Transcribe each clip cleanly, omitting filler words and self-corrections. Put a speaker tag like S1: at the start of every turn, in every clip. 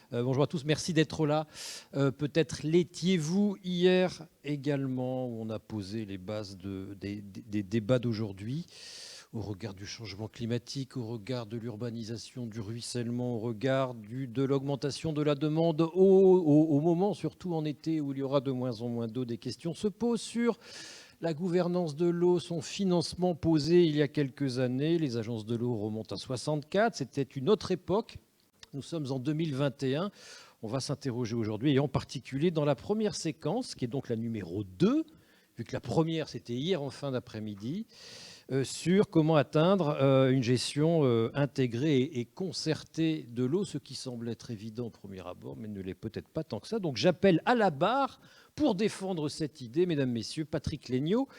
S1: Bonjour à tous, merci d'être là. Peut-être l'étiez-vous hier également, où on a posé les bases des débats d'aujourd'hui, au regard du changement climatique, au regard de l'urbanisation, du ruissellement, au regard de l'augmentation de la demande, au moment, surtout en été, où il y aura de moins en moins d'eau. Des questions se posent sur la gouvernance de l'eau, son financement posé il y a quelques années. Les agences de l'eau remontent à 64, c'était une autre époque. Nous sommes en 2021. On va s'interroger aujourd'hui, et en particulier dans la première séquence, qui est donc la numéro 2, vu que la première, c'était hier en fin d'après-midi, sur comment atteindre une gestion intégrée et concertée de l'eau, ce qui semble être évident au premier abord, mais ne l'est peut-être pas tant que ça. Donc j'appelle à la barre, pour défendre cette idée, mesdames, messieurs, Patrick Legnaud,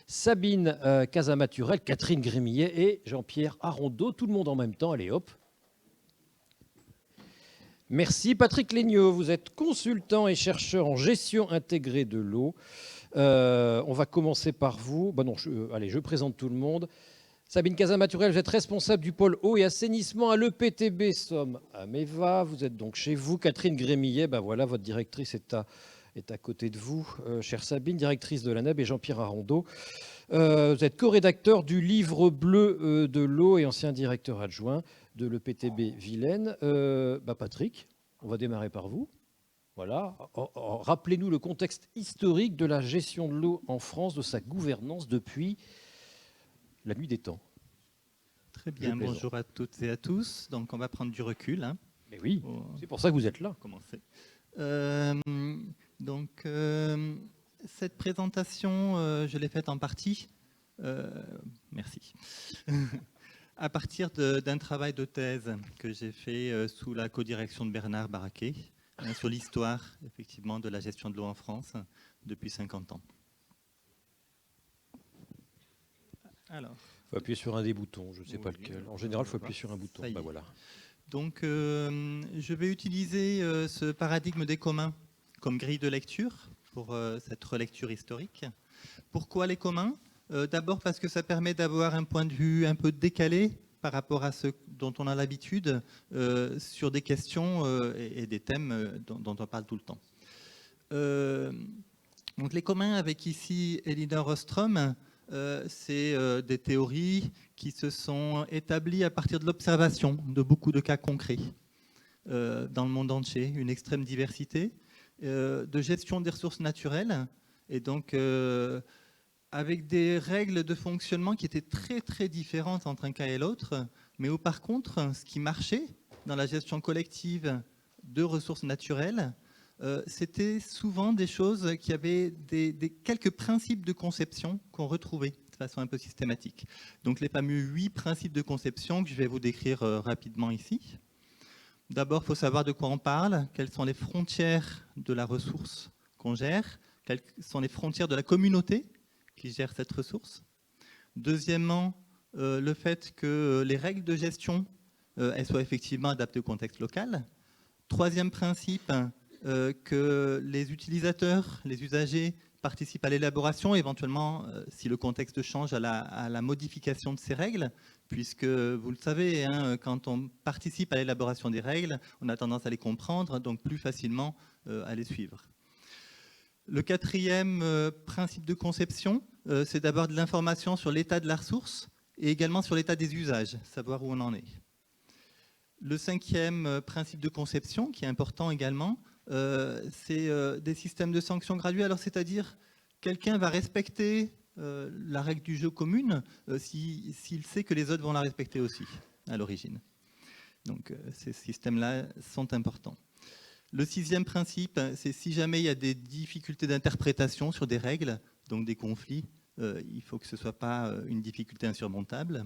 S1: Sabine Casamaturel, Catherine Grémillet et Jean-Pierre Arondeau. Tout le monde en même temps, allez hop. Merci. Patrick Legnaud, vous êtes consultant et chercheur en gestion intégrée de l'eau. On va commencer par vous. Allez, je présente tout le monde. Sabine Casamaturel, vous êtes responsable du pôle eau et assainissement à l'EPTB Somme à Méva. Vous êtes donc chez vous. Catherine Grémillet, voilà, votre directrice est à côté de vous, chère Sabine, directrice de l'ANEB, et Jean-Pierre Arondeau. Vous êtes co-rédacteur du livre bleu de l'eau et ancien directeur adjoint de l'EPTB Vilaine. Patrick, on va démarrer par vous. Voilà. Rappelez-nous le contexte historique de la gestion de l'eau en France, de sa gouvernance depuis la nuit des temps.
S2: Très bien, bonjour à toutes et à tous. Donc on va prendre du recul. Hein.
S1: Mais oui, c'est pour ça que vous êtes là.
S2: Commencer. Cette présentation, je l'ai faite en partie. Merci. À partir d'un travail de thèse que j'ai fait sous la codirection de Bernard Baraquet sur l'histoire, effectivement, de la gestion de l'eau en France depuis 50 ans.
S1: Alors. Il faut appuyer sur un des boutons, je ne sais pas lequel. En général, il faut appuyer sur un bouton. Voilà.
S2: Donc, je vais utiliser ce paradigme des communs comme grille de lecture pour cette relecture historique. Pourquoi les communs ? D'abord parce que ça permet d'avoir un point de vue un peu décalé par rapport à ce dont on a l'habitude sur des questions et des thèmes dont on parle tout le temps. Donc les communs avec ici Elinor Ostrom, c'est des théories qui se sont établies à partir de l'observation de beaucoup de cas concrets dans le monde entier, une extrême diversité de gestion des ressources naturelles et donc avec des règles de fonctionnement qui étaient très très différentes entre un cas et l'autre, mais où par contre, ce qui marchait dans la gestion collective de ressources naturelles, c'était souvent des choses qui avaient quelques principes de conception qu'on retrouvait de façon un peu systématique. Donc les fameux 8 principes de conception que je vais vous décrire rapidement ici. D'abord, il faut savoir de quoi on parle, quelles sont les frontières de la ressource qu'on gère, quelles sont les frontières de la communauté qui gère cette ressource. Deuxièmement, le fait que les règles de gestion elles soient effectivement adaptées au contexte local. Troisième principe, que les utilisateurs, les usagers participent à l'élaboration, éventuellement, si le contexte change, à la modification de ces règles, puisque, vous le savez, hein, quand on participe à l'élaboration des règles, on a tendance à les comprendre, donc plus facilement à les suivre. Le quatrième principe de conception, c'est d'avoir de l'information sur l'état de la ressource et également sur l'état des usages, savoir où on en est. Le cinquième principe de conception, qui est important également, c'est des systèmes de sanctions graduées. Alors, c'est-à-dire, quelqu'un va respecter la règle du jeu commune s'il sait que les autres vont la respecter aussi, à l'origine. Donc, ces systèmes-là sont importants. Le sixième principe, c'est si jamais il y a des difficultés d'interprétation sur des règles, donc des conflits, il faut que ce ne soit pas une difficulté insurmontable.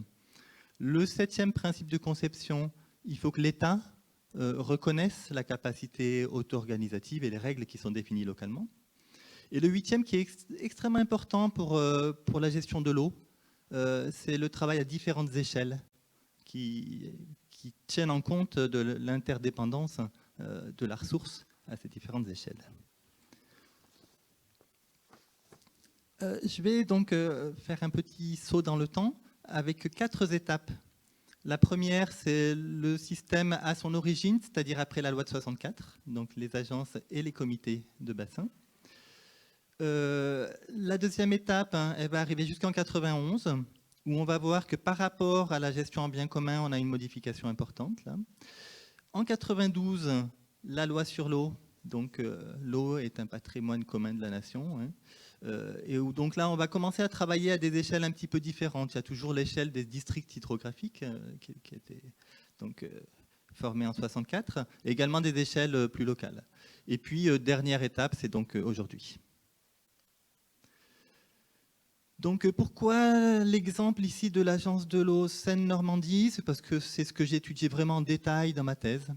S2: Le septième principe de conception, il faut que l'État reconnaisse la capacité auto-organisative et les règles qui sont définies localement. Et le huitième, qui est extrêmement important pour la gestion de l'eau, c'est le travail à différentes échelles qui tiennent en compte de l'interdépendance de la ressource à ces différentes échelles. Je vais donc faire un petit saut dans le temps avec 4 étapes La première, c'est le système à son origine, c'est-à-dire après la loi de 64, donc les agences et les comités de bassin. La deuxième étape, hein, elle va arriver jusqu'en 91, où on va voir que par rapport à la gestion en bien commun, on a une modification importante. Là. En 92, la loi sur l'eau, donc l'eau est un patrimoine commun de la nation, hein, et où donc là on va commencer à travailler à des échelles un petit peu différentes. Il y a toujours l'échelle des districts hydrographiques qui a été donc formée en 64, et également des échelles plus locales. Et puis dernière étape, c'est donc aujourd'hui. Donc pourquoi l'exemple ici de l'agence de l'eau Seine-Normandie? C'est parce que c'est ce que j'ai étudié vraiment en détail dans ma thèse.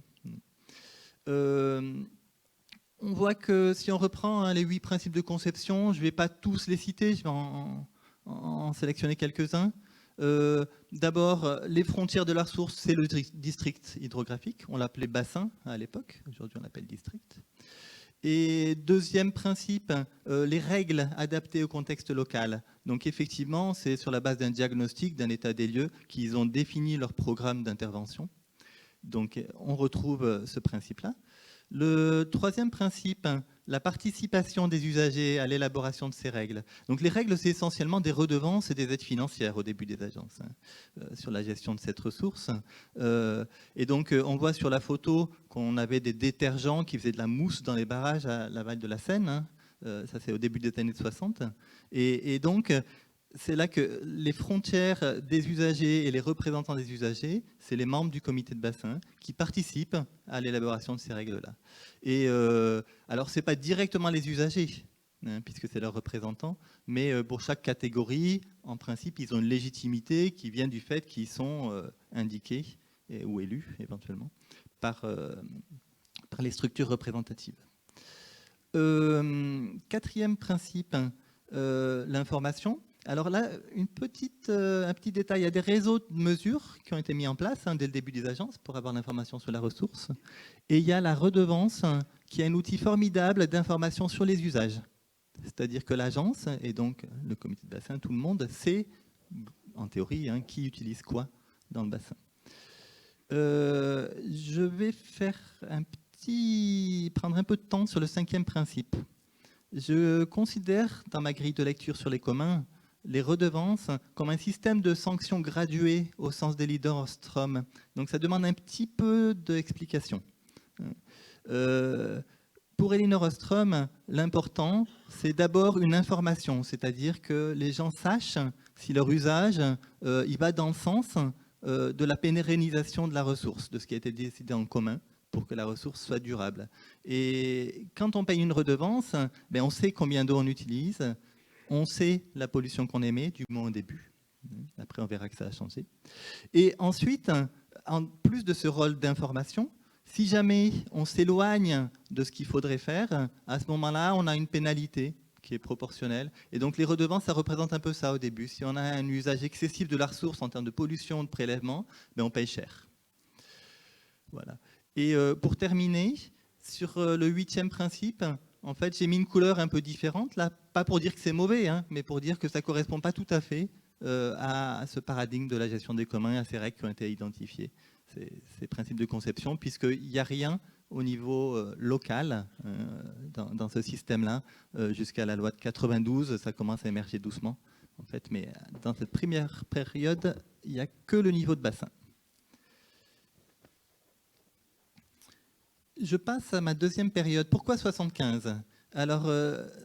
S2: On voit que si on reprend hein, les 8 principes de conception, je ne vais pas tous les citer, je vais en sélectionner quelques-uns. D'abord, les frontières de la ressource, c'est le district hydrographique. On l'appelait bassin à l'époque, aujourd'hui on l'appelle district. Et deuxième principe, les règles adaptées au contexte local. Donc effectivement, c'est sur la base d'un diagnostic, d'un état des lieux, qu'ils ont défini leur programme d'intervention. Donc on retrouve ce principe-là. Le troisième principe, la participation des usagers à l'élaboration de ces règles. Donc les règles, c'est essentiellement des redevances et des aides financières au début des agences sur la gestion de cette ressource. Et donc on voit sur la photo qu'on avait des détergents qui faisaient de la mousse dans les barrages à l'aval de la Seine. Ça, c'est au début des années 60. Et donc, c'est là que les frontières des usagers et les représentants des usagers, c'est les membres du comité de bassin qui participent à l'élaboration de ces règles-là. Et alors, ce n'est pas directement les usagers, hein, puisque c'est leurs représentants, mais pour chaque catégorie, en principe, ils ont une légitimité qui vient du fait qu'ils sont indiqués ou élus, éventuellement, par les structures représentatives. Quatrième principe, l'information. Alors là, un petit détail, il y a des réseaux de mesures qui ont été mis en place dès le début des agences pour avoir l'information sur la ressource. Et il y a la redevance qui est un outil formidable d'information sur les usages. C'est-à-dire que l'agence, et donc le comité de bassin, tout le monde, sait, en théorie, hein, qui utilise quoi dans le bassin. Je vais prendre un peu de temps sur le cinquième principe. Je considère, dans ma grille de lecture sur les communs, les redevances comme un système de sanctions graduées au sens d'Elinor Ostrom. Donc ça demande un petit peu d'explication. Pour Elinor Ostrom, l'important, c'est d'abord une information, c'est-à-dire que les gens sachent si leur usage il va dans le sens de la pérennisation de la ressource, de ce qui a été décidé en commun pour que la ressource soit durable. Et quand on paye une redevance, ben on sait combien d'eau on utilise, on sait la pollution qu'on émet, du moins au début. Après, on verra que ça a changé. Et ensuite, en plus de ce rôle d'information, si jamais on s'éloigne de ce qu'il faudrait faire, à ce moment-là, on a une pénalité qui est proportionnelle. Et donc, les redevances, ça représente un peu ça au début. Si on a un usage excessif de la ressource en termes de pollution, de prélèvement, ben on paye cher. Voilà. Et pour terminer, sur le 8e principe, en fait, j'ai mis une couleur un peu différente, là, pas pour dire que c'est mauvais, hein, mais pour dire que ça ne correspond pas tout à fait à ce paradigme de la gestion des communs, à ces règles qui ont été identifiées, ces principes de conception, puisqu'il n'y a rien au niveau local dans ce système-là. Jusqu'à la loi de 92, ça commence à émerger doucement, en fait, mais dans cette première période, il n'y a que le niveau de bassin. Je passe à ma deuxième période. Pourquoi 75 ? Alors,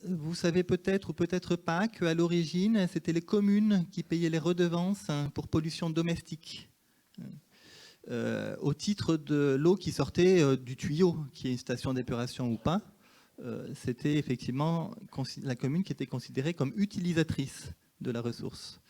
S2: vous savez peut-être ou peut-être pas qu'à l'origine, c'était les communes qui payaient les redevances pour pollution domestique, au titre de l'eau qui sortait du tuyau, qui est une station d'épuration ou pas. C'était effectivement la commune qui était considérée comme utilisatrice de la ressource.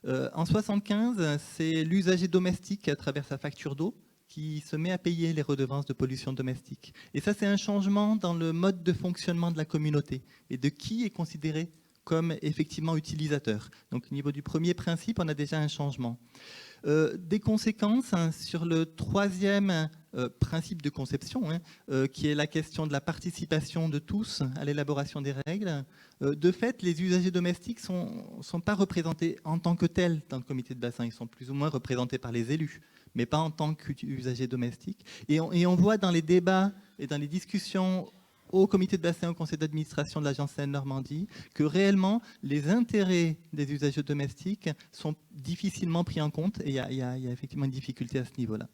S2: En 75, c'est l'usager domestique à travers sa facture d'eau qui se met à payer les redevances de pollution domestique. Et ça, c'est un changement dans le mode de fonctionnement de la communauté et de qui est considéré comme effectivement utilisateur. Donc au niveau du premier principe, on a déjà un changement. Des conséquences sur le troisième principe de conception, qui est la question de la participation de tous à l'élaboration des règles. De fait, les usagers domestiques ne sont pas représentés en tant que tels dans le comité de bassin. Ils sont plus ou moins représentés par les élus, mais pas en tant qu'usagers domestiques. Et on voit dans les débats et dans les discussions au comité de bassin, au conseil d'administration de l'agence Seine-Normandie, que réellement les intérêts des usagers domestiques sont difficilement pris en compte, et il y a effectivement une difficulté à ce niveau-là.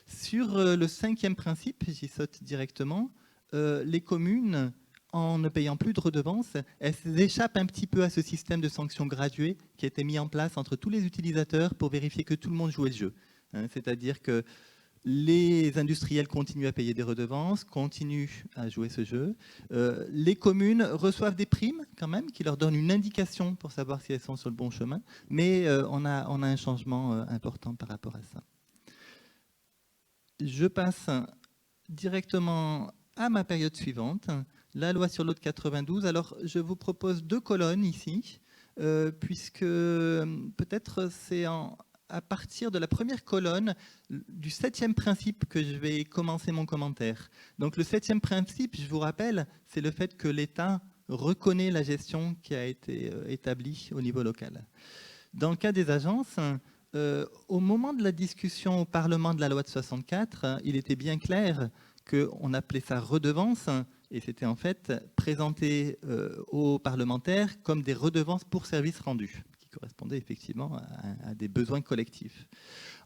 S2: Sur le cinquième principe, j'y saute directement, les communes, en ne payant plus de redevances, elles échappent un petit peu à ce système de sanctions graduées qui a été mis en place entre tous les utilisateurs pour vérifier que tout le monde jouait le jeu. C'est-à-dire que les industriels continuent à payer des redevances, continuent à jouer ce jeu. Les communes reçoivent des primes quand même qui leur donnent une indication pour savoir si elles sont sur le bon chemin. Mais on a un changement important par rapport à ça. Je passe directement à ma période suivante, la loi sur l'eau de 92. Alors je vous propose 2 colonnes ici, puisque peut-être c'est à partir de la première colonne du 7e principe que je vais commencer mon commentaire. Donc le 7e principe, je vous rappelle, c'est le fait que l'État reconnaît la gestion qui a été établie au niveau local. Dans le cas des agences, au moment de la discussion au Parlement de la loi de 64, il était bien clair qu'on appelait ça redevance, et c'était en fait présenté aux parlementaires comme des redevances pour services rendus, correspondait effectivement à des besoins collectifs.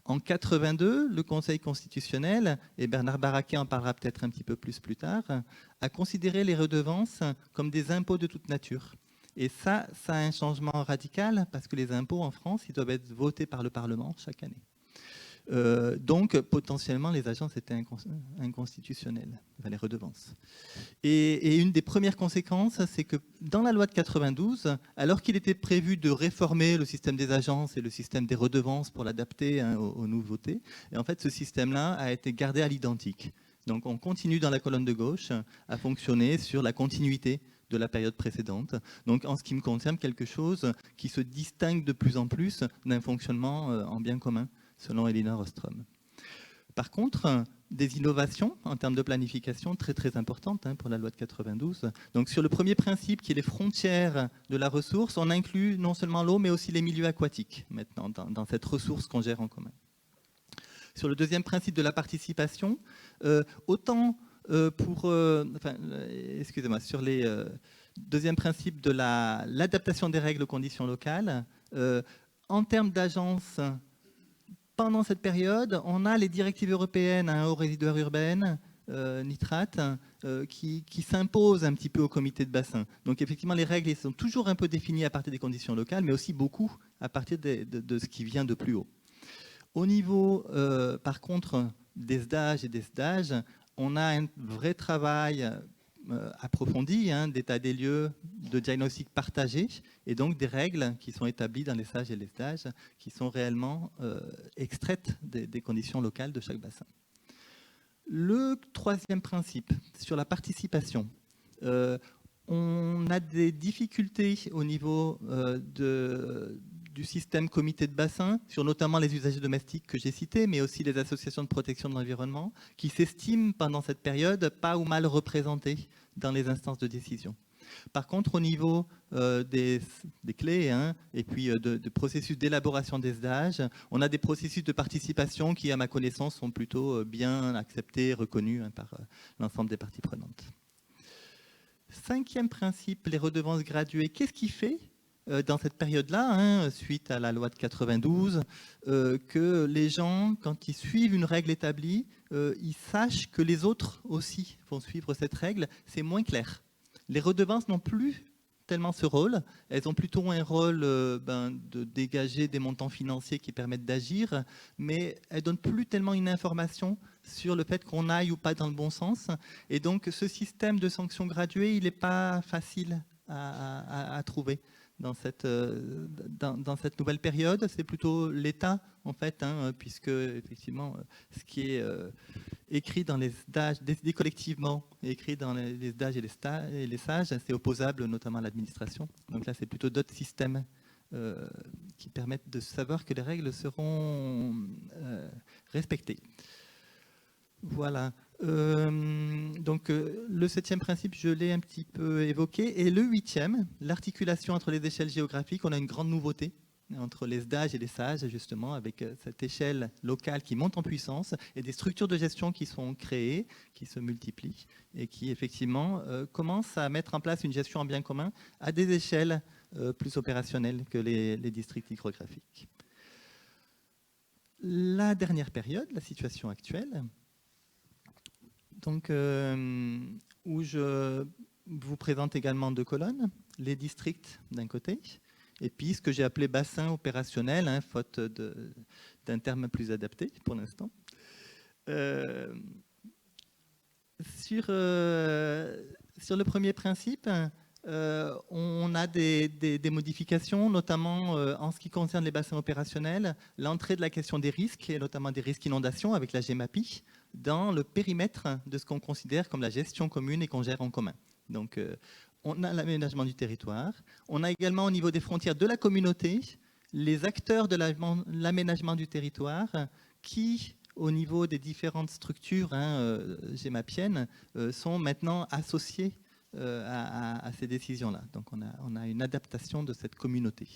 S2: En 82, le Conseil constitutionnel, et Bernard Baraquet en parlera peut-être un petit peu plus tard, a considéré les redevances comme des impôts de toute nature. Et ça a un changement radical parce que les impôts en France, ils doivent être votés par le Parlement chaque année. Donc, potentiellement, les agences étaient inconstitutionnelles, enfin, les redevances. Et une des premières conséquences, c'est que dans la loi de 92, alors qu'il était prévu de réformer le système des agences et le système des redevances pour l'adapter aux nouveautés, et en fait, ce système-là a été gardé à l'identique. Donc, on continue dans la colonne de gauche à fonctionner sur la continuité de la période précédente. Donc, en ce qui me concerne, quelque chose qui se distingue de plus en plus d'un fonctionnement en bien commun, selon Elinor Ostrom. Par contre, des innovations en termes de planification très très importantes pour la loi de 92. Donc sur le premier principe qui est les frontières de la ressource, on inclut non seulement l'eau mais aussi les milieux aquatiques maintenant dans cette ressource qu'on gère en commun. Sur le deuxième principe de la participation, autant sur les deuxième principe de l'adaptation des règles aux conditions locales, en termes d'agence. Pendant cette période, on a les directives européennes aux résiduaires urbaines, nitrates, qui s'imposent un petit peu au comité de bassin. Donc effectivement, les règles sont toujours un peu définies à partir des conditions locales, mais aussi beaucoup à partir de ce qui vient de plus haut. Au niveau, par contre, des SDAGE et des SDAGE, on a un vrai travail approfondi, d'état des lieux, de diagnostic partagé, et donc des règles qui sont établies dans les SAGE et les SDAGE, qui sont réellement extraites des conditions locales de chaque bassin. Le troisième principe, sur la participation, on a des difficultés au niveau du système comité de bassin, sur notamment les usagers domestiques que j'ai cités, mais aussi les associations de protection de l'environnement, qui s'estiment pendant cette période pas ou mal représentés dans les instances de décision. Par contre, au niveau des clés et puis de processus d'élaboration des SDAGE, on a des processus de participation qui, à ma connaissance, sont plutôt bien acceptés, reconnus par l'ensemble des parties prenantes. Cinquième principe, les redevances graduées. Qu'est-ce qui fait dans cette période-là, suite à la loi de 92, que les gens, quand ils suivent une règle établie, ils sachent que les autres aussi vont suivre cette règle? C'est moins clair. Les redevances n'ont plus tellement ce rôle. Elles ont plutôt un rôle de dégager des montants financiers qui permettent d'agir, mais elles ne donnent plus tellement une information sur le fait qu'on aille ou pas dans le bon sens. Et donc, ce système de sanctions graduées, il n'est pas facile à trouver. Dans cette nouvelle période, c'est plutôt l'État, en fait, puisque, effectivement, ce qui est écrit dans les SDAGE, décidé collectivement, écrit dans les SDAGE et les SAGE, c'est opposable notamment à l'administration. Donc là, c'est plutôt d'autres systèmes qui permettent de savoir que les règles seront respectées. Voilà. Donc le 7e principe, je l'ai un petit peu évoqué. Et le 8e, l'articulation entre les échelles géographiques. On a une grande nouveauté entre les SDAGE et les SAGE, justement, avec cette échelle locale qui monte en puissance et des structures de gestion qui sont créées, qui se multiplient et qui, effectivement, commencent à mettre en place une gestion en bien commun à des échelles plus opérationnelles que les districts hydrographiques. La dernière période, la situation actuelle, donc, où je vous présente également 2 colonnes, les districts d'un côté, et puis ce que j'ai appelé bassin opérationnel, hein, faute d'un terme plus adapté pour l'instant. Sur le premier principe, on a des modifications, notamment en ce qui concerne les bassins opérationnels, l'entrée de la question des risques, et notamment des risques inondations avec la GEMAPI, dans le périmètre de ce qu'on considère comme la gestion commune et qu'on gère en commun. Donc, on a l'aménagement du territoire. On a également au niveau des frontières de la communauté les acteurs de l'aménagement du territoire qui, au niveau des différentes structures gémapiennes, sont maintenant associés à ces décisions-là. Donc on a une adaptation de cette communauté.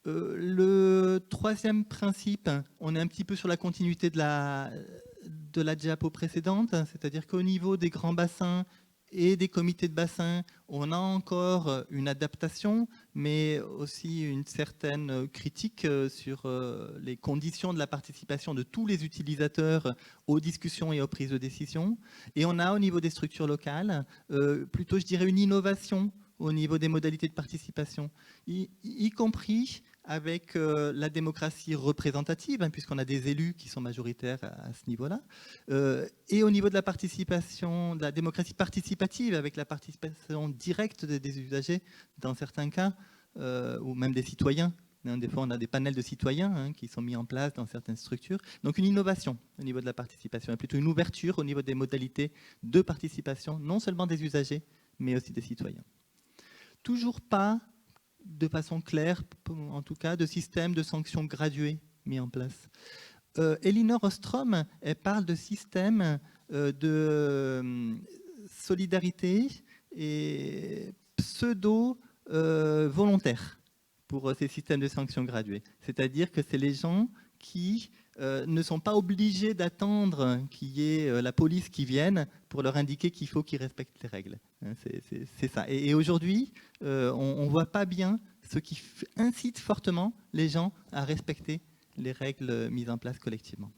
S2: Le 3e principe, on est un petit peu sur la continuité de la diapo précédente, c'est-à-dire qu'au niveau des grands bassins et des comités de bassin, on a encore une adaptation, mais aussi une certaine critique sur les conditions de la participation de tous les utilisateurs aux discussions et aux prises de décision. Et on a au niveau des structures locales, plutôt je dirais une innovation au niveau des modalités de participation, y compris avec la démocratie représentative, hein, puisqu'on a des élus qui sont majoritaires à ce niveau-là, et au niveau de la participation, de la démocratie participative, avec la participation directe des usagers, dans certains cas, ou même des citoyens. Hein, des fois, on a des panels de citoyens hein, qui sont mis en place dans certaines structures. Donc une innovation au niveau de la participation, et plutôt une ouverture au niveau des modalités de participation, non seulement des usagers, mais aussi des citoyens. Toujours pas de façon claire, en tout cas, de système de sanctions graduées mis en place. Elinor Ostrom, elle parle de système de solidarité et pseudo-volontaire pour ces systèmes de sanctions graduées. C'est-à-dire que c'est les gens qui ne sont pas obligés d'attendre qu'il y ait la police qui vienne pour leur indiquer qu'il faut qu'ils respectent les règles. C'est ça. Et aujourd'hui, on ne voit pas bien ce qui incite fortement les gens à respecter les règles mises en place collectivement.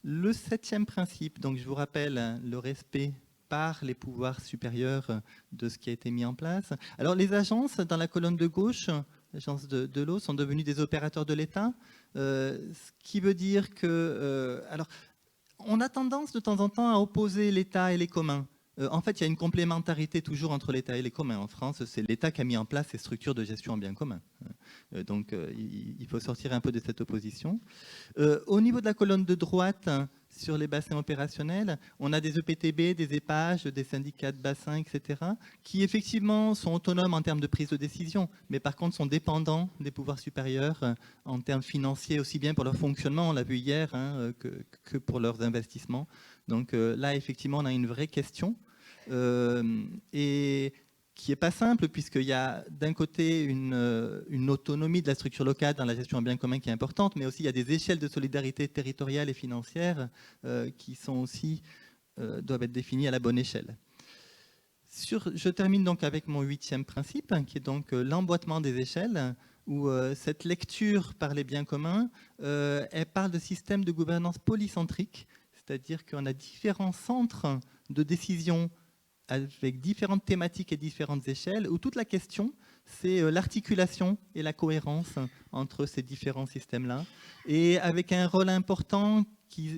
S2: Le 7e principe, donc je vous rappelle le respect par les pouvoirs supérieurs de ce qui a été mis en place. Alors les agences, dans la colonne de gauche, les agences de l'eau sont devenues des opérateurs de l'État, ce qui veut dire que... alors, on a tendance de temps en temps à opposer l'État et les communs. En fait, il y a une complémentarité toujours entre l'État et les communs. En France, c'est l'État qui a mis en place ces structures de gestion en bien commun. Donc, il faut sortir un peu de cette opposition. Au niveau de la colonne de droite, sur les bassins opérationnels, on a des EPTB, des EPAGE, des syndicats de bassins, etc., qui effectivement sont autonomes en termes de prise de décision, mais par contre sont dépendants des pouvoirs supérieurs en termes financiers, aussi bien pour leur fonctionnement, on l'a vu hier, hein, que pour leurs investissements. Donc là, effectivement, on a une vraie question. Et qui n'est pas simple, puisqu'il y a d'un côté une autonomie de la structure locale dans la gestion en bien commun qui est importante, mais aussi il y a des échelles de solidarité territoriale et financière qui sont aussi, doivent être définies à la bonne échelle. Je termine donc avec mon 8e principe, qui est donc l'emboîtement des échelles, où cette lecture par les biens communs, elle parle de système de gouvernance polycentrique, c'est-à-dire qu'on a différents centres de décision avec différentes thématiques et différentes échelles, où toute la question, c'est l'articulation et la cohérence entre ces différents systèmes-là, et avec un rôle important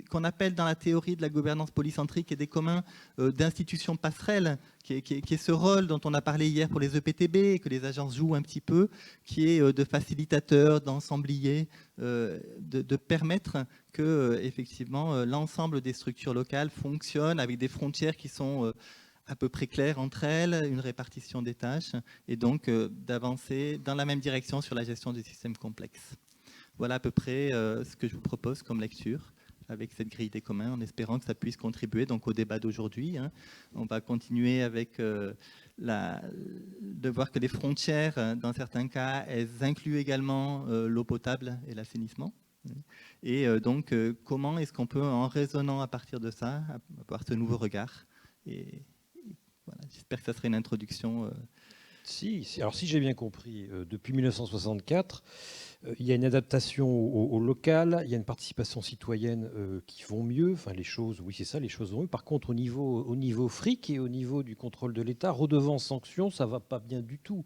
S2: qu'on appelle dans la théorie de la gouvernance polycentrique et des communs d'institutions passerelles, qui est ce rôle dont on a parlé hier pour les EPTB, et que les agences jouent un petit peu, qui est de facilitateur, d'ensemblier, de permettre que effectivement l'ensemble des structures locales fonctionnent avec des frontières qui sont à peu près claire entre elles, une répartition des tâches, et donc d'avancer dans la même direction sur la gestion des systèmes complexes. Voilà à peu près ce que je vous propose comme lecture avec cette grille des communs, en espérant que ça puisse contribuer donc, au débat d'aujourd'hui. On va continuer avec de voir que les frontières, dans certains cas, elles incluent également l'eau potable et l'assainissement. Et donc, comment est-ce qu'on peut, en raisonnant à partir de ça, avoir ce nouveau regard. Et voilà, j'espère que ça serait une introduction.
S1: Alors si j'ai bien compris, depuis 1964, il y a une adaptation au local, il y a une participation citoyenne qui vont mieux. Enfin, les choses, oui, c'est ça, les choses vont mieux. Par contre, au niveau fric et au niveau du contrôle de l'État, redevance, sanction, ça va pas bien du tout.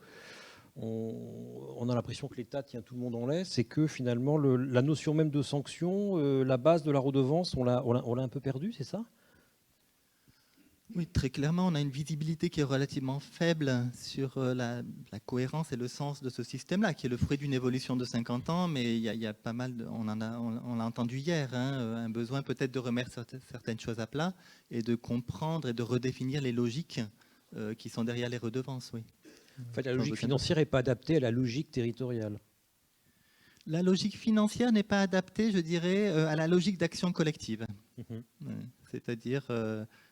S1: On a l'impression que l'État tient tout le monde en laisse et que finalement, la notion même de sanction, la base de la redevance, on l'a un peu perdue, c'est ça ?
S2: Oui, très clairement, on a une visibilité qui est relativement faible sur la cohérence et le sens de ce système-là, qui est le fruit d'une évolution de 50 ans, mais il y a pas mal, on l'a entendu hier, un besoin peut-être de remettre certaines choses à plat et de comprendre et de redéfinir les logiques qui sont derrière les redevances. Oui.
S1: En fait, la logique financière n'est pas adaptée à la logique territoriale.
S2: La logique financière n'est pas adaptée, je dirais, à la logique d'action collective. C'est-à-dire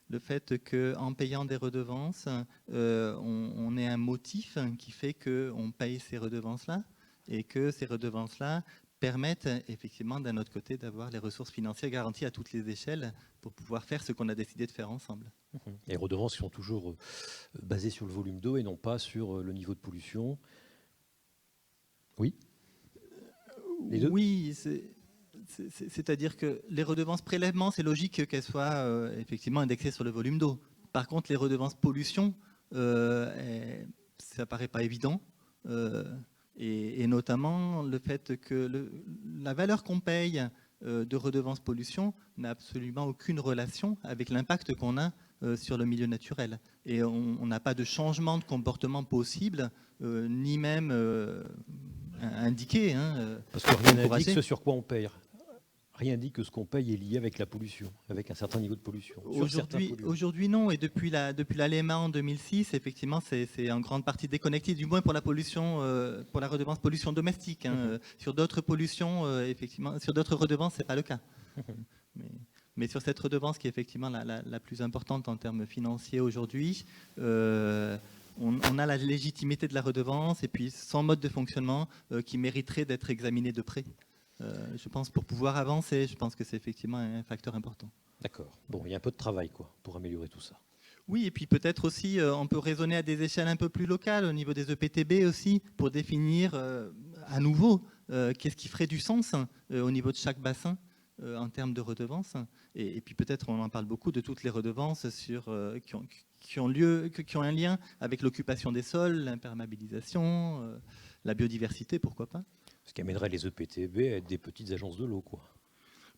S2: le fait qu'en payant des redevances, on ait un motif qui fait qu'on paye ces redevances-là et que ces redevances-là permettent effectivement d'un autre côté d'avoir les ressources financières garanties à toutes les échelles pour pouvoir faire ce qu'on a décidé de faire ensemble.
S1: Les redevances qui sont toujours basées sur le volume d'eau et non pas sur le niveau de pollution. Oui. Les deux ?
S2: Oui, c'est-à-dire que les redevances prélèvement, c'est logique qu'elles soient effectivement indexées sur le volume d'eau. Par contre, les redevances pollution, ça paraît pas évident. Et notamment le fait que la valeur qu'on paye de redevances pollution n'a absolument aucune relation avec l'impact qu'on a sur le milieu naturel. Et on n'a pas de changement de comportement possible, ni même indiqué.
S1: Parce que rien n'indique ce sur quoi on paye. Rien dit que ce qu'on paye est lié avec la pollution, avec un certain niveau de pollution.
S2: Aujourd'hui, non. Et depuis la LEMA en 2006, effectivement, c'est en grande partie déconnecté, du moins pour la pollution, pour la redevance pollution domestique. Sur d'autres pollutions, effectivement, sur d'autres redevances, c'est pas le cas. Mais sur cette redevance qui est effectivement la plus importante en termes financiers aujourd'hui, on a la légitimité de la redevance et puis son mode de fonctionnement qui mériterait d'être examiné de près. Je pense pour pouvoir avancer, je pense que c'est effectivement un facteur important.
S1: D'accord. Bon, il y a un peu de travail pour améliorer tout ça.
S2: Oui, et puis peut-être aussi, on peut raisonner à des échelles un peu plus locales, au niveau des EPTB aussi, pour définir à nouveau qu'est-ce qui ferait du sens au niveau de chaque bassin en termes de redevances. Et puis peut-être, on en parle beaucoup, de toutes les redevances qui ont un lien avec l'occupation des sols, l'imperméabilisation, la biodiversité, pourquoi pas.
S1: Ce qui amènerait les EPTB à être des petites agences de l'eau, quoi.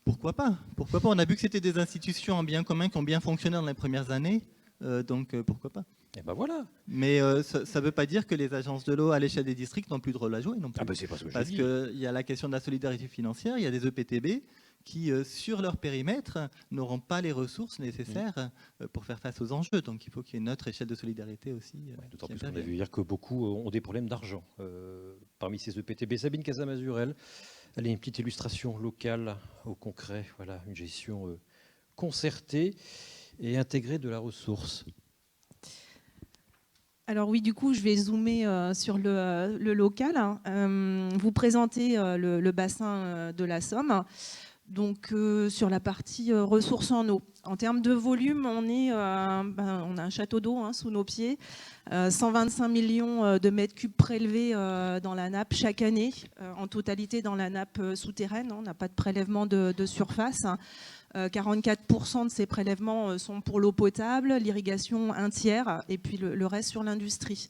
S2: Pourquoi pas ? Pourquoi pas ? On a vu que c'était des institutions en bien commun qui ont bien fonctionné dans les premières années, donc pourquoi pas ?
S1: Et ben voilà.
S2: Mais ça ne veut pas dire que les agences de l'eau à l'échelle des districts n'ont plus de rôle à jouer non plus.
S1: Ah ben c'est pas ce que
S2: parce qu'il y a la question de la solidarité financière, il y a des EPTB qui, sur leur périmètre, n'auront pas les ressources nécessaires pour faire face aux enjeux. Donc il faut qu'il y ait une autre échelle de solidarité aussi.
S1: D'autant plus qu'on a vu hier que beaucoup ont des problèmes d'argent parmi ces EPTB. Sabine Casamazurel, elle a une petite illustration locale au concret. Voilà, une gestion concertée et intégrée de la ressource.
S3: Alors oui, du coup, je vais zoomer sur le local. Vous présentez le bassin de la Somme. Donc sur la partie ressources en eau. En termes de volume, on a un château d'eau sous nos pieds, 125 millions de mètres cubes prélevés dans la nappe chaque année, en totalité dans la nappe souterraine. On n'a pas de prélèvement de surface. 44% de ces prélèvements sont pour l'eau potable, l'irrigation un tiers, et puis le reste sur l'industrie.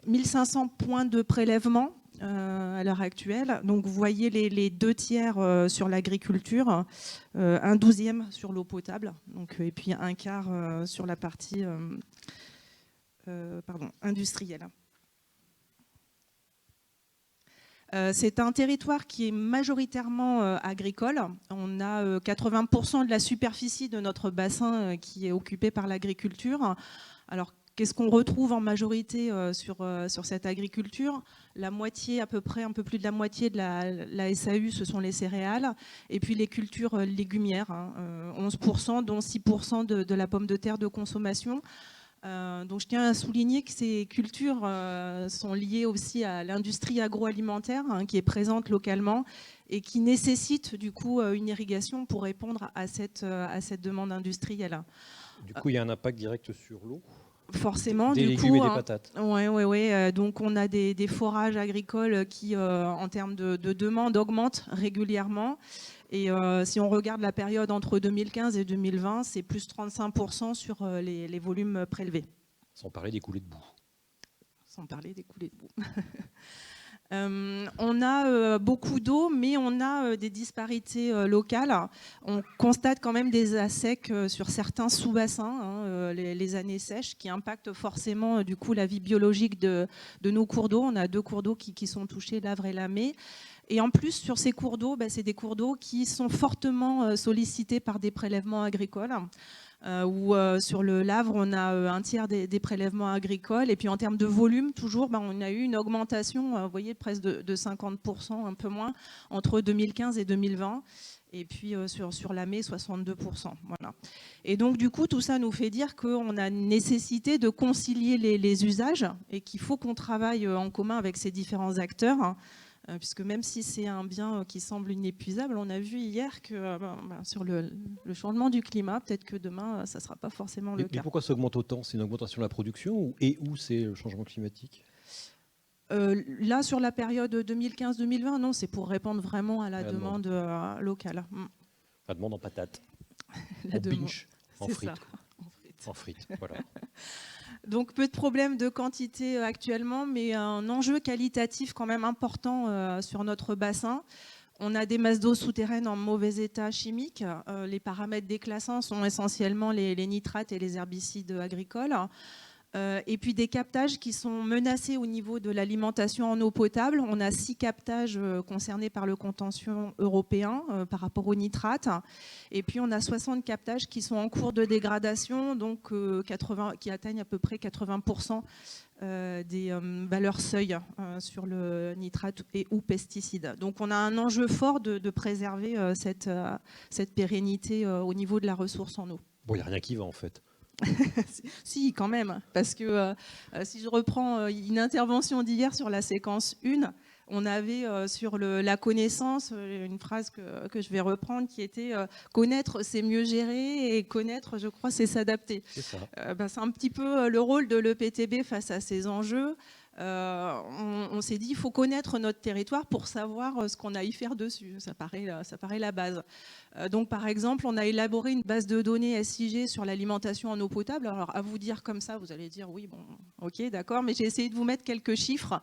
S3: 1500 points de prélèvement à l'heure actuelle. Donc vous voyez les 2 tiers sur l'agriculture, un 12e sur l'eau potable, donc, et puis un quart sur la partie industrielle. C'est un territoire qui est majoritairement agricole. On a 80% de la superficie de notre bassin qui est occupée par l'agriculture. Alors, qu'est-ce qu'on retrouve en majorité sur cette agriculture? La moitié, à peu près, un peu plus de la moitié de la SAU, ce sont les céréales. Et puis les cultures légumières, 11%, dont 6% de la pomme de terre de consommation. Donc je tiens à souligner que ces cultures sont liées aussi à l'industrie agroalimentaire qui est présente localement et qui nécessite du coup une irrigation pour répondre à cette demande industrielle.
S1: Du coup, il y a un impact direct sur l'eau.
S3: Forcément,
S1: des
S3: du
S1: légumes
S3: coup,
S1: et des patates.
S3: Ouais. Donc on a des forages agricoles qui, en termes de demande, augmentent régulièrement. Et si on regarde la période entre 2015 et 2020, c'est plus 35% sur les volumes prélevés.
S1: Sans parler des coulées de boue.
S3: Sans parler des coulées de boue. On a beaucoup d'eau, mais on a des disparités locales. On constate quand même des assecs sur certains sous-bassins, les années sèches, qui impactent forcément du coup la vie biologique de nos cours d'eau. On a 2 cours d'eau qui sont touchés, l'Avre et la Mée. Et en plus, sur ces cours d'eau, c'est des cours d'eau qui sont fortement sollicités par des prélèvements agricoles. Où sur le Lavre, on a un tiers des prélèvements agricoles. Et puis en termes de volume, toujours, on a eu une augmentation, vous voyez, presque de 50%, un peu moins, entre 2015 et 2020. Et puis sur la Mée, 62%. Voilà. Et donc du coup, tout ça nous fait dire qu'on a nécessité de concilier les usages et qu'il faut qu'on travaille en commun avec ces différents acteurs. Puisque même si c'est un bien qui semble inépuisable, on a vu hier que sur le changement du climat, peut-être que demain, ça ne sera pas forcément le cas.
S1: Mais pourquoi ça augmente autant? C'est une augmentation de la production ou c'est le changement climatique?
S3: Là, sur la période 2015-2020, non, c'est pour répondre vraiment à la demande locale.
S1: La demande en patates,
S3: la
S1: en binge, en frites.
S3: En
S1: frites, voilà.
S3: Donc peu de problèmes de quantité actuellement, mais un enjeu qualitatif quand même important sur notre bassin. On a des masses d'eau souterraines en mauvais état chimique. Les paramètres déclassants sont essentiellement les nitrates et les herbicides agricoles. Et puis des captages qui sont menacés au niveau de l'alimentation en eau potable. On a 6 captages concernés par le contentieux européen par rapport aux nitrates. Et puis on a 60 captages qui sont en cours de dégradation, donc qui atteignent à peu près 80% des valeurs seuil sur le nitrate et ou pesticides. Donc on a un enjeu fort de préserver cette pérennité au niveau de la ressource en eau.
S1: Bon, il n'y a rien qui va en fait.
S3: Si, quand même, parce que si je reprends une intervention d'hier sur la séquence 1, on avait sur la connaissance une phrase que je vais reprendre qui était connaître c'est mieux gérer et connaître, je crois, c'est s'adapter.
S1: C'est ça.
S3: C'est un petit peu le rôle de l'EPTB face à ces enjeux. On s'est dit il faut connaître notre territoire pour savoir ce qu'on a à y faire dessus. Ça paraît la base. Donc par exemple, on a élaboré une base de données SIG sur l'alimentation en eau potable. Alors à vous dire comme ça, vous allez dire oui, bon, ok, d'accord, mais j'ai essayé de vous mettre quelques chiffres.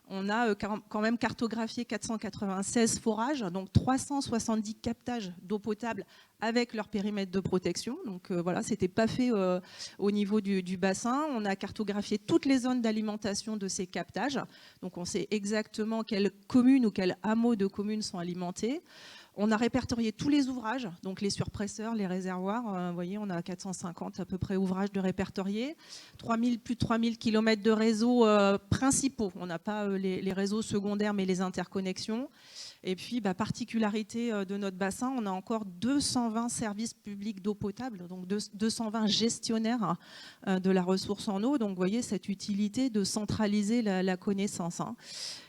S3: On a quand même cartographié 496 forages, donc 370 captages d'eau potable avec leur périmètre de protection. Donc voilà, c'était pas fait au niveau du bassin. On a cartographié toutes les zones d'alimentation de ces captages. Donc on sait exactement quelles communes ou quels hameaux de communes sont alimentés. On a répertorié tous les ouvrages, donc les surpresseurs, les réservoirs. Vous voyez, on a 450 à peu près ouvrages de répertoriés. Plus de 3000 km de réseaux principaux. On n'a pas les réseaux secondaires, mais les interconnexions. Et puis, particularité de notre bassin, on a encore 220 services publics d'eau potable, donc 220 gestionnaires de la ressource en eau. Donc, vous voyez cette utilité de centraliser la connaissance.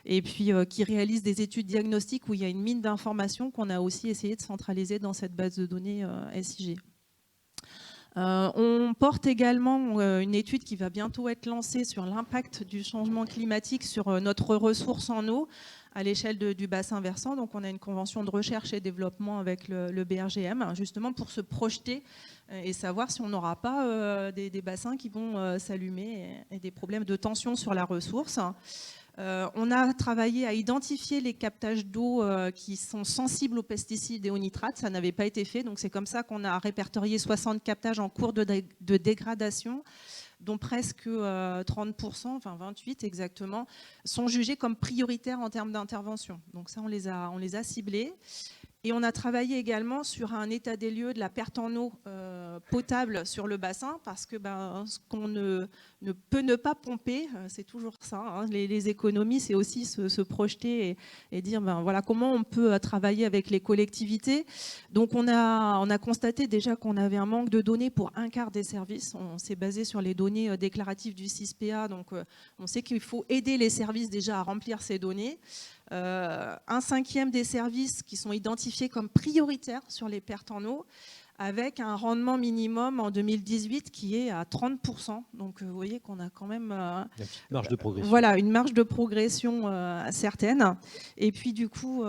S3: Et puis, qui réalise des études diagnostiques où il y a une mine d'informations qu'on a aussi essayé de centraliser dans cette base de données SIG. On porte également une étude qui va bientôt être lancée sur l'impact du changement climatique sur notre ressource en eau à l'échelle du bassin versant. Donc on a une convention de recherche et développement avec le BRGM, justement pour se projeter et savoir si on n'aura pas des bassins qui vont s'allumer et des problèmes de tension sur la ressource. On a travaillé à identifier les captages d'eau qui sont sensibles aux pesticides et aux nitrates. Ça n'avait pas été fait, donc c'est comme ça qu'on a répertorié 60 captages en cours de dégradation. dont presque 30%, enfin 28 exactement, sont jugés comme prioritaires en termes d'intervention. Donc ça, on les a ciblés. Et on a travaillé également sur un état des lieux de la perte en eau potable sur le bassin, parce que ce qu'on ne peut ne pas pomper, c'est toujours ça. Hein. Les économies, c'est aussi se projeter et dire voilà, comment on peut travailler avec les collectivités. Donc on a constaté déjà qu'on avait un manque de données pour un quart des services. On s'est basé sur les données déclaratives du CISPA, donc on sait qu'il faut aider les services déjà à remplir ces données. Un cinquième des services qui sont identifiés comme prioritaires sur les pertes en eau, avec un rendement minimum en 2018 qui est à 30%. Donc vous voyez qu'on a quand même
S1: une marge de progression.
S3: Voilà, une marge de progression certaine. Et puis du coup,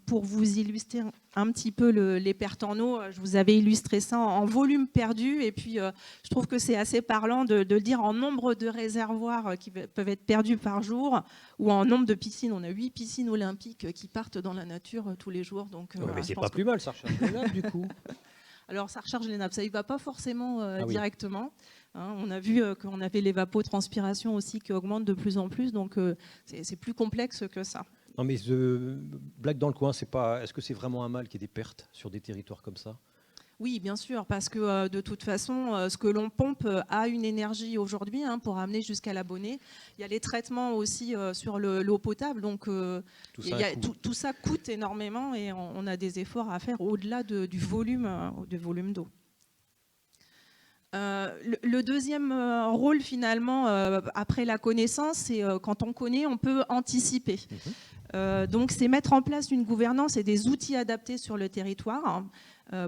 S3: pour vous illustrer un petit peu les pertes en eau, je vous avais illustré ça en volume perdu. Et puis je trouve que c'est assez parlant de le dire en nombre de réservoirs qui peuvent être perdus par jour, ou en nombre de piscines. On a 8 piscines olympiques qui partent dans la nature tous les jours. Donc,
S1: mais c'est pas plus mal, ça recharge les nappes du coup.
S3: Alors ça recharge les nappes, ça y va pas forcément directement. Hein, on a vu qu'on avait l'évapotranspiration aussi qui augmente de plus en plus, donc c'est plus complexe que ça.
S1: Non mais blague dans le coin, est-ce que c'est vraiment un mal qu'il y ait des pertes sur des territoires comme ça ?
S3: Oui, bien sûr, parce que de toute façon, ce que l'on pompe a une énergie aujourd'hui pour amener jusqu'à l'abonné. Il y a les traitements aussi sur l'eau potable, donc tout ça coûte énormément et on a des efforts à faire au-delà du volume d'eau. Le deuxième rôle finalement, après la connaissance, c'est quand on connaît, on peut anticiper. Donc c'est mettre en place une gouvernance et des outils adaptés sur le territoire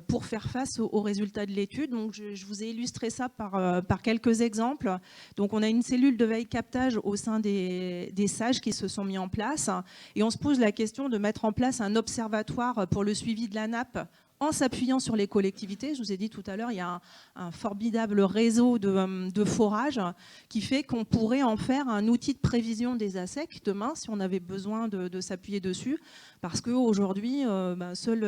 S3: pour faire face aux résultats de l'étude. Donc je vous ai illustré ça par quelques exemples. Donc on a une cellule de veille captage au sein des SAGE qui se sont mis en place, et on se pose la question de mettre en place un observatoire pour le suivi de la nappe en s'appuyant sur les collectivités. Je vous ai dit tout à l'heure, il y a un formidable réseau de forage qui fait qu'on pourrait en faire un outil de prévision des ASEC demain si on avait besoin de s'appuyer dessus, parce qu'aujourd'hui, seul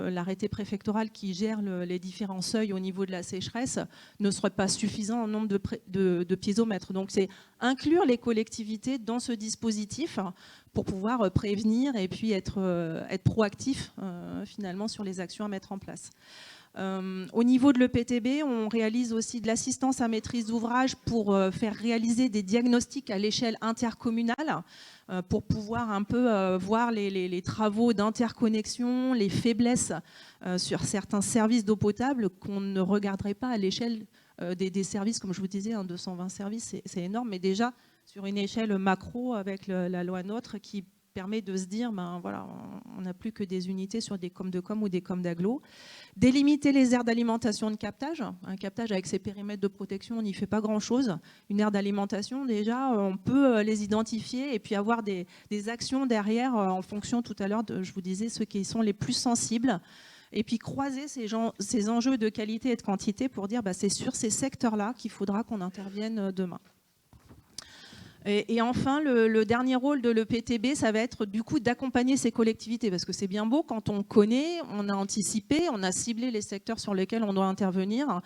S3: l'arrêté préfectoral qui gère les différents seuils au niveau de la sécheresse ne serait pas suffisant en nombre de piézomètres. Donc c'est inclure les collectivités dans ce dispositif pour pouvoir prévenir et puis être proactif finalement sur les actions à mettre en place. Au niveau de l'EPTB, on réalise aussi de l'assistance à maîtrise d'ouvrage pour faire réaliser des diagnostics à l'échelle intercommunale pour pouvoir un peu voir les travaux d'interconnexion, les faiblesses sur certains services d'eau potable qu'on ne regarderait pas à l'échelle des services, comme je vous disais, 220 services, c'est énorme, mais déjà sur une échelle macro avec la loi NOTRe qui permet de se dire, voilà, on n'a plus que des unités sur des coms de com ou des coms d'agglo. Délimiter les aires d'alimentation de captage. Un captage avec ses périmètres de protection, on n'y fait pas grand-chose. Une aire d'alimentation, déjà, on peut les identifier et puis avoir des actions derrière en fonction, tout à l'heure, je vous disais, ceux qui sont les plus sensibles. Et puis croiser ces enjeux de qualité et de quantité pour dire, c'est sur ces secteurs-là qu'il faudra qu'on intervienne demain. Et enfin, le dernier rôle de l'EPTB, ça va être du coup d'accompagner ces collectivités, parce que c'est bien beau quand on connaît, on a anticipé, on a ciblé les secteurs sur lesquels on doit intervenir.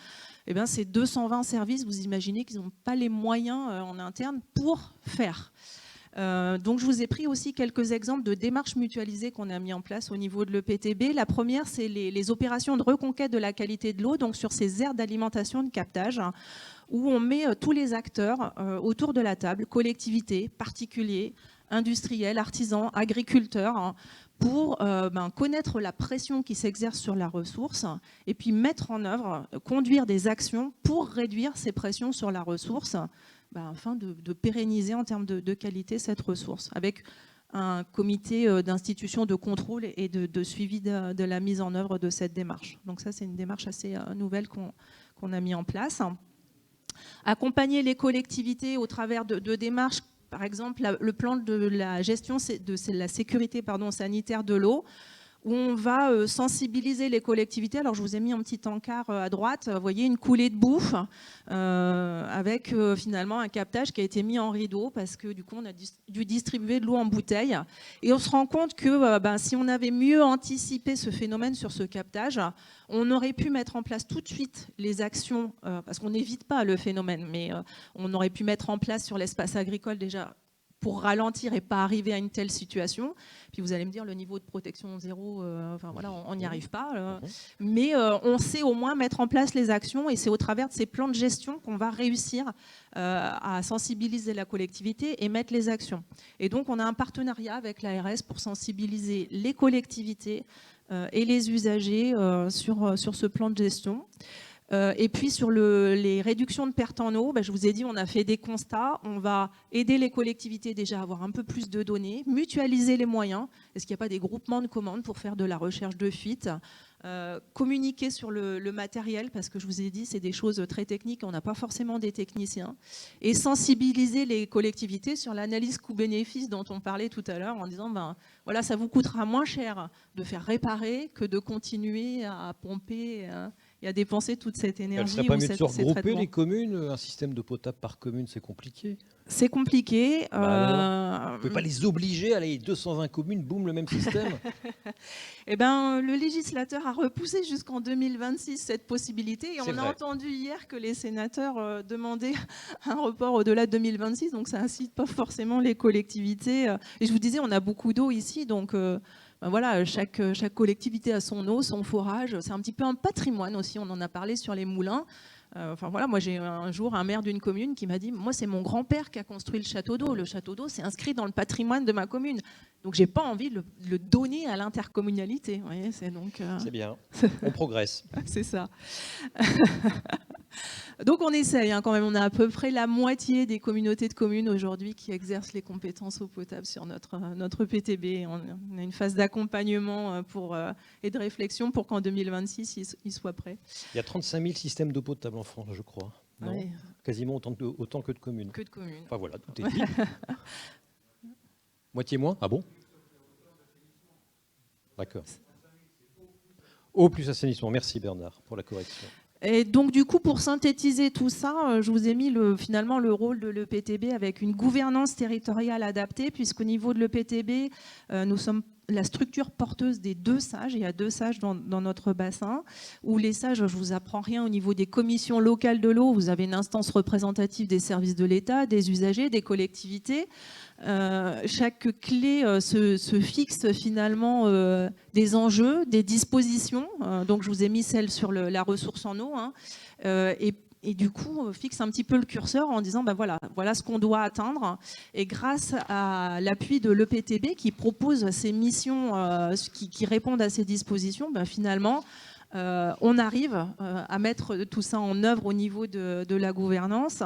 S3: Eh bien, ces 220 services, vous imaginez qu'ils n'ont pas les moyens en interne pour faire. Donc je vous ai pris aussi quelques exemples de démarches mutualisées qu'on a mis en place au niveau de l'EPTB. La première, c'est les opérations de reconquête de la qualité de l'eau, donc sur ces aires d'alimentation de captage, où on met tous les acteurs autour de la table, collectivités, particuliers, industriels, artisans, agriculteurs, pour connaître la pression qui s'exerce sur la ressource et puis mettre en œuvre, conduire des actions pour réduire ces pressions sur la ressource, afin de pérenniser en termes de qualité cette ressource, avec un comité d'institutions de contrôle et de suivi de la mise en œuvre de cette démarche. Donc ça, c'est une démarche assez nouvelle qu'on a mis en place. Accompagner les collectivités au travers de démarches, par exemple le plan de la gestion de la sécurité sanitaire de l'eau, où on va sensibiliser les collectivités. Alors, je vous ai mis un petit encart à droite. Vous voyez une coulée de bouffe avec finalement un captage qui a été mis en rideau parce que du coup, on a dû distribuer de l'eau en bouteille. Et on se rend compte que si on avait mieux anticipé ce phénomène sur ce captage, on aurait pu mettre en place tout de suite les actions, parce qu'on n'évite pas le phénomène, mais on aurait pu mettre en place sur l'espace agricole déjà pour ralentir et pas arriver à une telle situation. Puis vous allez me dire, le niveau de protection zéro, voilà, on n'y arrive pas. Mais on sait au moins mettre en place les actions et c'est au travers de ces plans de gestion qu'on va réussir à sensibiliser la collectivité et mettre les actions. Et donc, on a un partenariat avec l'ARS pour sensibiliser les collectivités et les usagers sur ce plan de gestion. Et puis sur les réductions de pertes en eau, je vous ai dit, on a fait des constats. On va aider les collectivités déjà à avoir un peu plus de données, mutualiser les moyens. Est-ce qu'il n'y a pas des groupements de commandes pour faire de la recherche de fuite, communiquer sur le matériel, parce que je vous ai dit, c'est des choses très techniques, on n'a pas forcément des techniciens, et sensibiliser les collectivités sur l'analyse coût-bénéfice dont on parlait tout à l'heure, en disant, voilà, ça vous coûtera moins cher de faire réparer que de continuer à pomper et à dépenser toute cette énergie.
S1: Il ne serait pas mieux de se regrouper les communes? Un système d'eau potable par commune, c'est compliqué.
S3: C'est compliqué.
S1: Vous ne pouvez pas les obliger à aller 220 communes, boum, le même système.
S3: Eh ben, le législateur a repoussé jusqu'en 2026 cette possibilité. Et on a entendu hier que les sénateurs demandaient un report au-delà de 2026. Donc ça n'incite pas forcément les collectivités. Et je vous disais, on a beaucoup d'eau ici. Donc voilà, chaque collectivité a son eau, son forage. C'est un petit peu un patrimoine aussi. On en a parlé sur les moulins. Voilà, moi j'ai un jour un maire d'une commune qui m'a dit, moi c'est mon grand-père qui a construit le château d'eau. Le château d'eau, c'est inscrit dans le patrimoine de ma commune. Donc j'ai pas envie de le donner à l'intercommunalité. Vous voyez, c'est
S1: bien, on progresse.
S3: C'est ça. Donc on essaye quand même. On a à peu près la moitié des communautés de communes aujourd'hui qui exercent les compétences eau potable sur notre PTB. On a une phase d'accompagnement et de réflexion pour qu'en 2026, il soit prêt.
S1: Il y a 35 000 systèmes d'eau potable en France, je crois. Non, oui. Quasiment autant que de communes.
S3: Que de communes.
S1: Enfin voilà, tout est dit. Moitié moins? Ah bon? D'accord. Eau plus assainissement. Merci Bernard pour la correction.
S3: Et donc du coup, pour synthétiser tout ça, je vous ai mis finalement le rôle de l'EPTB avec une gouvernance territoriale adaptée, puisqu'au niveau de l'EPTB, nous sommes la structure porteuse des 2 SAGE. Il y a 2 SAGE dans notre bassin, où les SAGE, je ne vous apprends rien, au niveau des commissions locales de l'eau, vous avez une instance représentative des services de l'État, des usagers, des collectivités. Chaque clé se fixe finalement des enjeux, des dispositions. Donc je vous ai mis celle sur la ressource en eau. Et du coup, fixe un petit peu le curseur en disant, voilà ce qu'on doit atteindre. Et grâce à l'appui de l'EPTB qui propose ces missions qui répondent à ces dispositions, finalement, on arrive à mettre tout ça en œuvre au niveau de la gouvernance,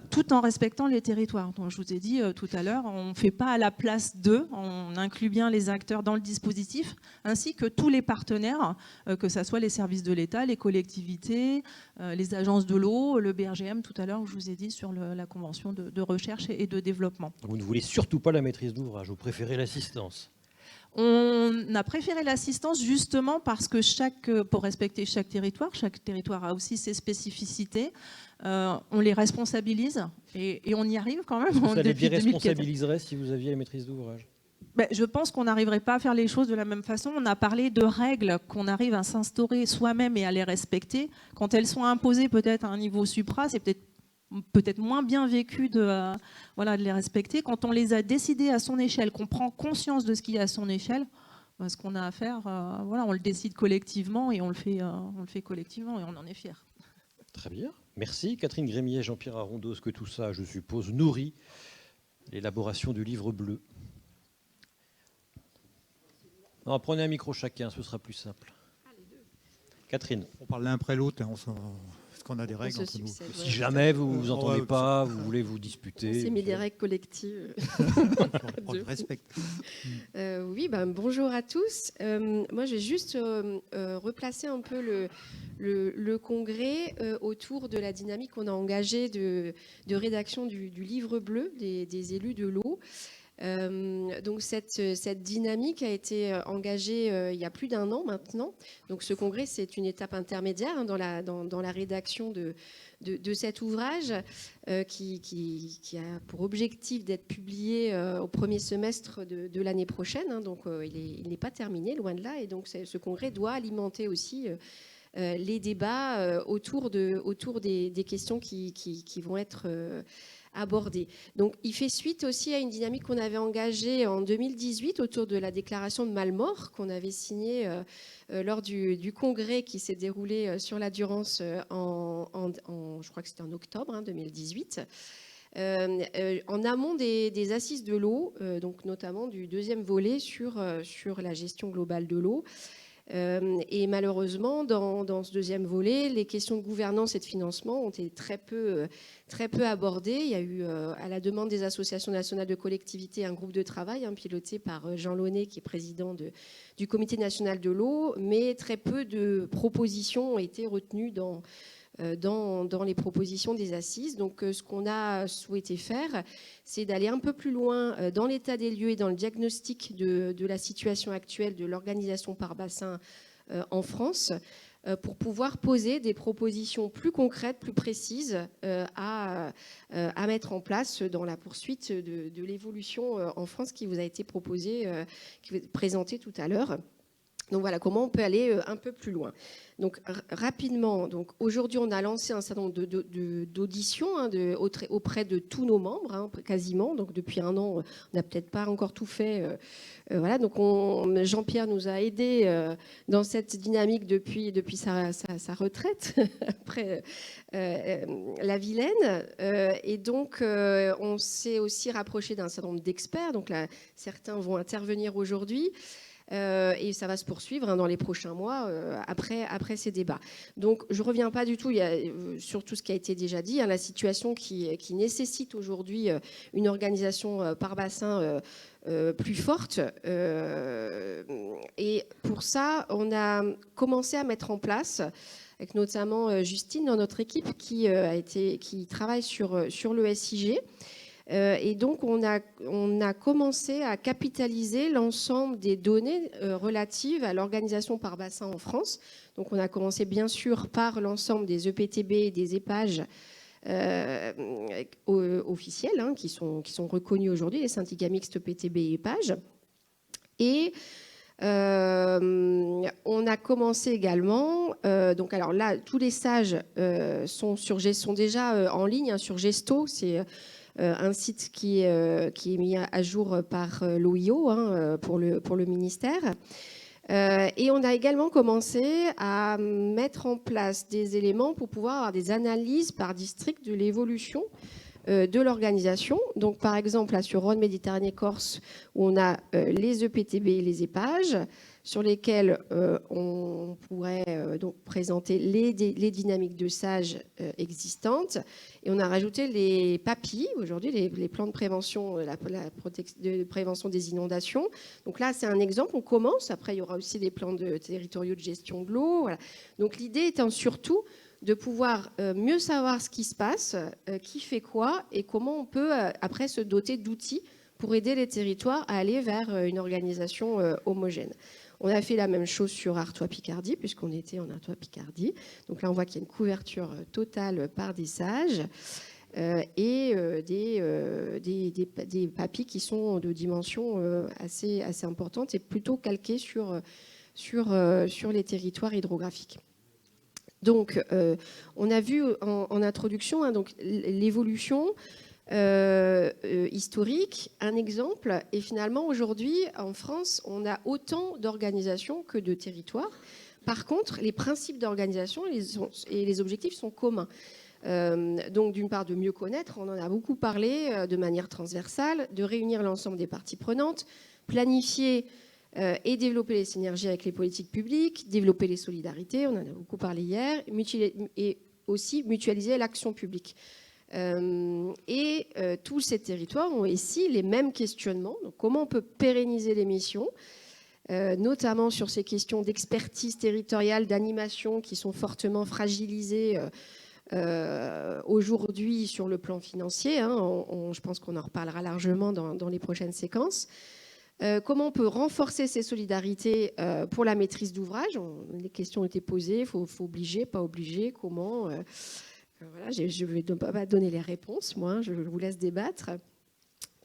S3: tout en respectant les territoires. Donc, je vous ai dit tout à l'heure, on ne fait pas à la place d'eux, on inclut bien les acteurs dans le dispositif, ainsi que tous les partenaires, que ce soit les services de l'État, les collectivités, les agences de l'eau, le BRGM, tout à l'heure, je vous ai dit sur la convention de recherche et de développement.
S1: Vous ne voulez surtout pas la maîtrise d'ouvrage, vous préférez l'assistance?
S3: On a préféré l'assistance justement parce que pour respecter chaque territoire a aussi ses spécificités. On les responsabilise et on y arrive quand même.
S1: Vous les déresponsabiliserait si vous aviez la maîtrise d'ouvrage?
S3: Je pense qu'on n'arriverait pas à faire les choses de la même façon. On a parlé de règles qu'on arrive à s'instaurer soi-même et à les respecter. Quand elles sont imposées peut-être à un niveau supra, c'est peut-être moins bien vécu de les respecter. Quand on les a décidées à son échelle, qu'on prend conscience de ce qu'il y a à son échelle, ce qu'on a à faire, on le décide collectivement et on le fait collectivement et on en est fiers.
S1: Très bien. Merci Catherine Grémier, Jean-Pierre Arondos, que tout ça, je suppose, nourrit l'élaboration du livre bleu. Non, prenez un micro chacun, ce sera plus simple. Catherine.
S4: On parle l'un après l'autre, parce qu'on a des règles entre nous.
S1: Si jamais vous ne vous entendez pas, vous voulez vous disputer.
S5: On s'est mis des règles collectives.
S4: On le respecte.
S5: Oui, bonjour à tous. Moi, je vais juste replacer un peu le congrès autour de la dynamique qu'on a engagée de rédaction du livre bleu des élus de l'eau. Donc cette dynamique a été engagée il y a plus d'1 an maintenant. Donc ce congrès, c'est une étape intermédiaire dans la rédaction de cet ouvrage qui a pour objectif d'être publié au premier semestre de l'année prochaine. Donc il n'est pas terminé, loin de là. Et donc ce congrès doit alimenter aussi les débats autour des questions qui vont être abordées. Donc il fait suite aussi à une dynamique qu'on avait engagée en 2018 autour de la déclaration de Malmort qu'on avait signée lors du congrès qui s'est déroulé sur la Durance je crois que c'était en octobre 2018. En amont des assises de l'eau, donc notamment du 2e volet sur la gestion globale de l'eau. Et malheureusement, dans ce 2e volet, les questions de gouvernance et de financement ont été très peu abordées. Il y a eu, à la demande des associations nationales de collectivités, un groupe de travail piloté par Jean Launay, qui est président du Comité national de l'eau, mais très peu de propositions ont été retenues dans les propositions des assises. Donc ce qu'on a souhaité faire, c'est d'aller un peu plus loin dans l'état des lieux et dans le diagnostic de la situation actuelle de l'organisation par bassin en France, pour pouvoir poser des propositions plus concrètes, plus précises à mettre en place dans la poursuite de l'évolution en France qui vous a été proposée, qui vous a été présentée tout à l'heure. Donc voilà comment on peut aller un peu plus loin. Donc rapidement, donc aujourd'hui on a lancé un certain nombre d'auditions auprès de tous nos membres, quasiment. Donc depuis 1 an, on n'a peut-être pas encore tout fait. Voilà. Donc Jean-Pierre nous a aidés dans cette dynamique depuis sa retraite après la Vilaine. Et donc on s'est aussi rapproché d'un certain nombre d'experts. Donc là, certains vont intervenir aujourd'hui. Et ça va se poursuivre dans les prochains mois après ces débats. Donc je ne reviens pas du tout sur tout ce qui a été déjà dit, la situation qui nécessite aujourd'hui une organisation par bassin plus forte. Et pour ça, on a commencé à mettre en place, avec notamment Justine dans notre équipe qui travaille sur le SIG. Et donc, on a commencé à capitaliser l'ensemble des données relatives à l'organisation par bassin en France. Donc, on a commencé bien sûr par l'ensemble des EPTB et des EPAGE officiels qui sont reconnus aujourd'hui, les syndicats mixtes EPTB et EPAGE. Et on a commencé également, donc alors là, tous les sages sont déjà en ligne sur Gesto. C'est un site qui est mis à jour par l'OIO pour le ministère. Et on a également commencé à mettre en place des éléments pour pouvoir avoir des analyses par district de l'évolution de l'organisation. Donc par exemple, là, sur Rhône-Méditerranée-Corse, où on a les EPTB et les EPAGE, sur lesquels on pourrait donc présenter les dynamiques de sages existantes. Et on a rajouté les PAPI, aujourd'hui, les plans de prévention, de prévention des inondations. Donc là, c'est un exemple, on commence. Après, il y aura aussi des plans territoriaux de gestion de l'eau. Voilà. Donc l'idée étant surtout de pouvoir mieux savoir ce qui se passe, qui fait quoi, et comment on peut après se doter d'outils pour aider les territoires à aller vers une organisation homogène. On a fait la même chose sur Artois-Picardie, puisqu'on était en Artois-Picardie. Donc là, on voit qu'il y a une couverture totale par des sages et des papilles qui sont de dimension assez importante et plutôt calquées sur les territoires hydrographiques. Donc, on a vu en introduction donc l'évolution historique, un exemple. Et finalement, aujourd'hui, en France, on a autant d'organisations que de territoires. Par contre, les principes d'organisation et les objectifs sont communs. Donc, d'une part, de mieux connaître, on en a beaucoup parlé de manière transversale, de réunir l'ensemble des parties prenantes, planifier et développer les synergies avec les politiques publiques, développer les solidarités, on en a beaucoup parlé hier, et aussi mutualiser l'action publique. Tous ces territoires ont ici les mêmes questionnements. Donc, comment on peut pérenniser les missions, notamment sur ces questions d'expertise territoriale, d'animation qui sont fortement fragilisées Aujourd'hui, sur le plan financier, hein, je pense qu'on en reparlera largement dans les prochaines séquences. Comment on peut renforcer ces solidarités pour la maîtrise d'ouvrage? Les questions ont été posées, faut obliger, pas obliger, comment voilà, je ne vais pas donner les réponses, moi, hein, je vous laisse débattre.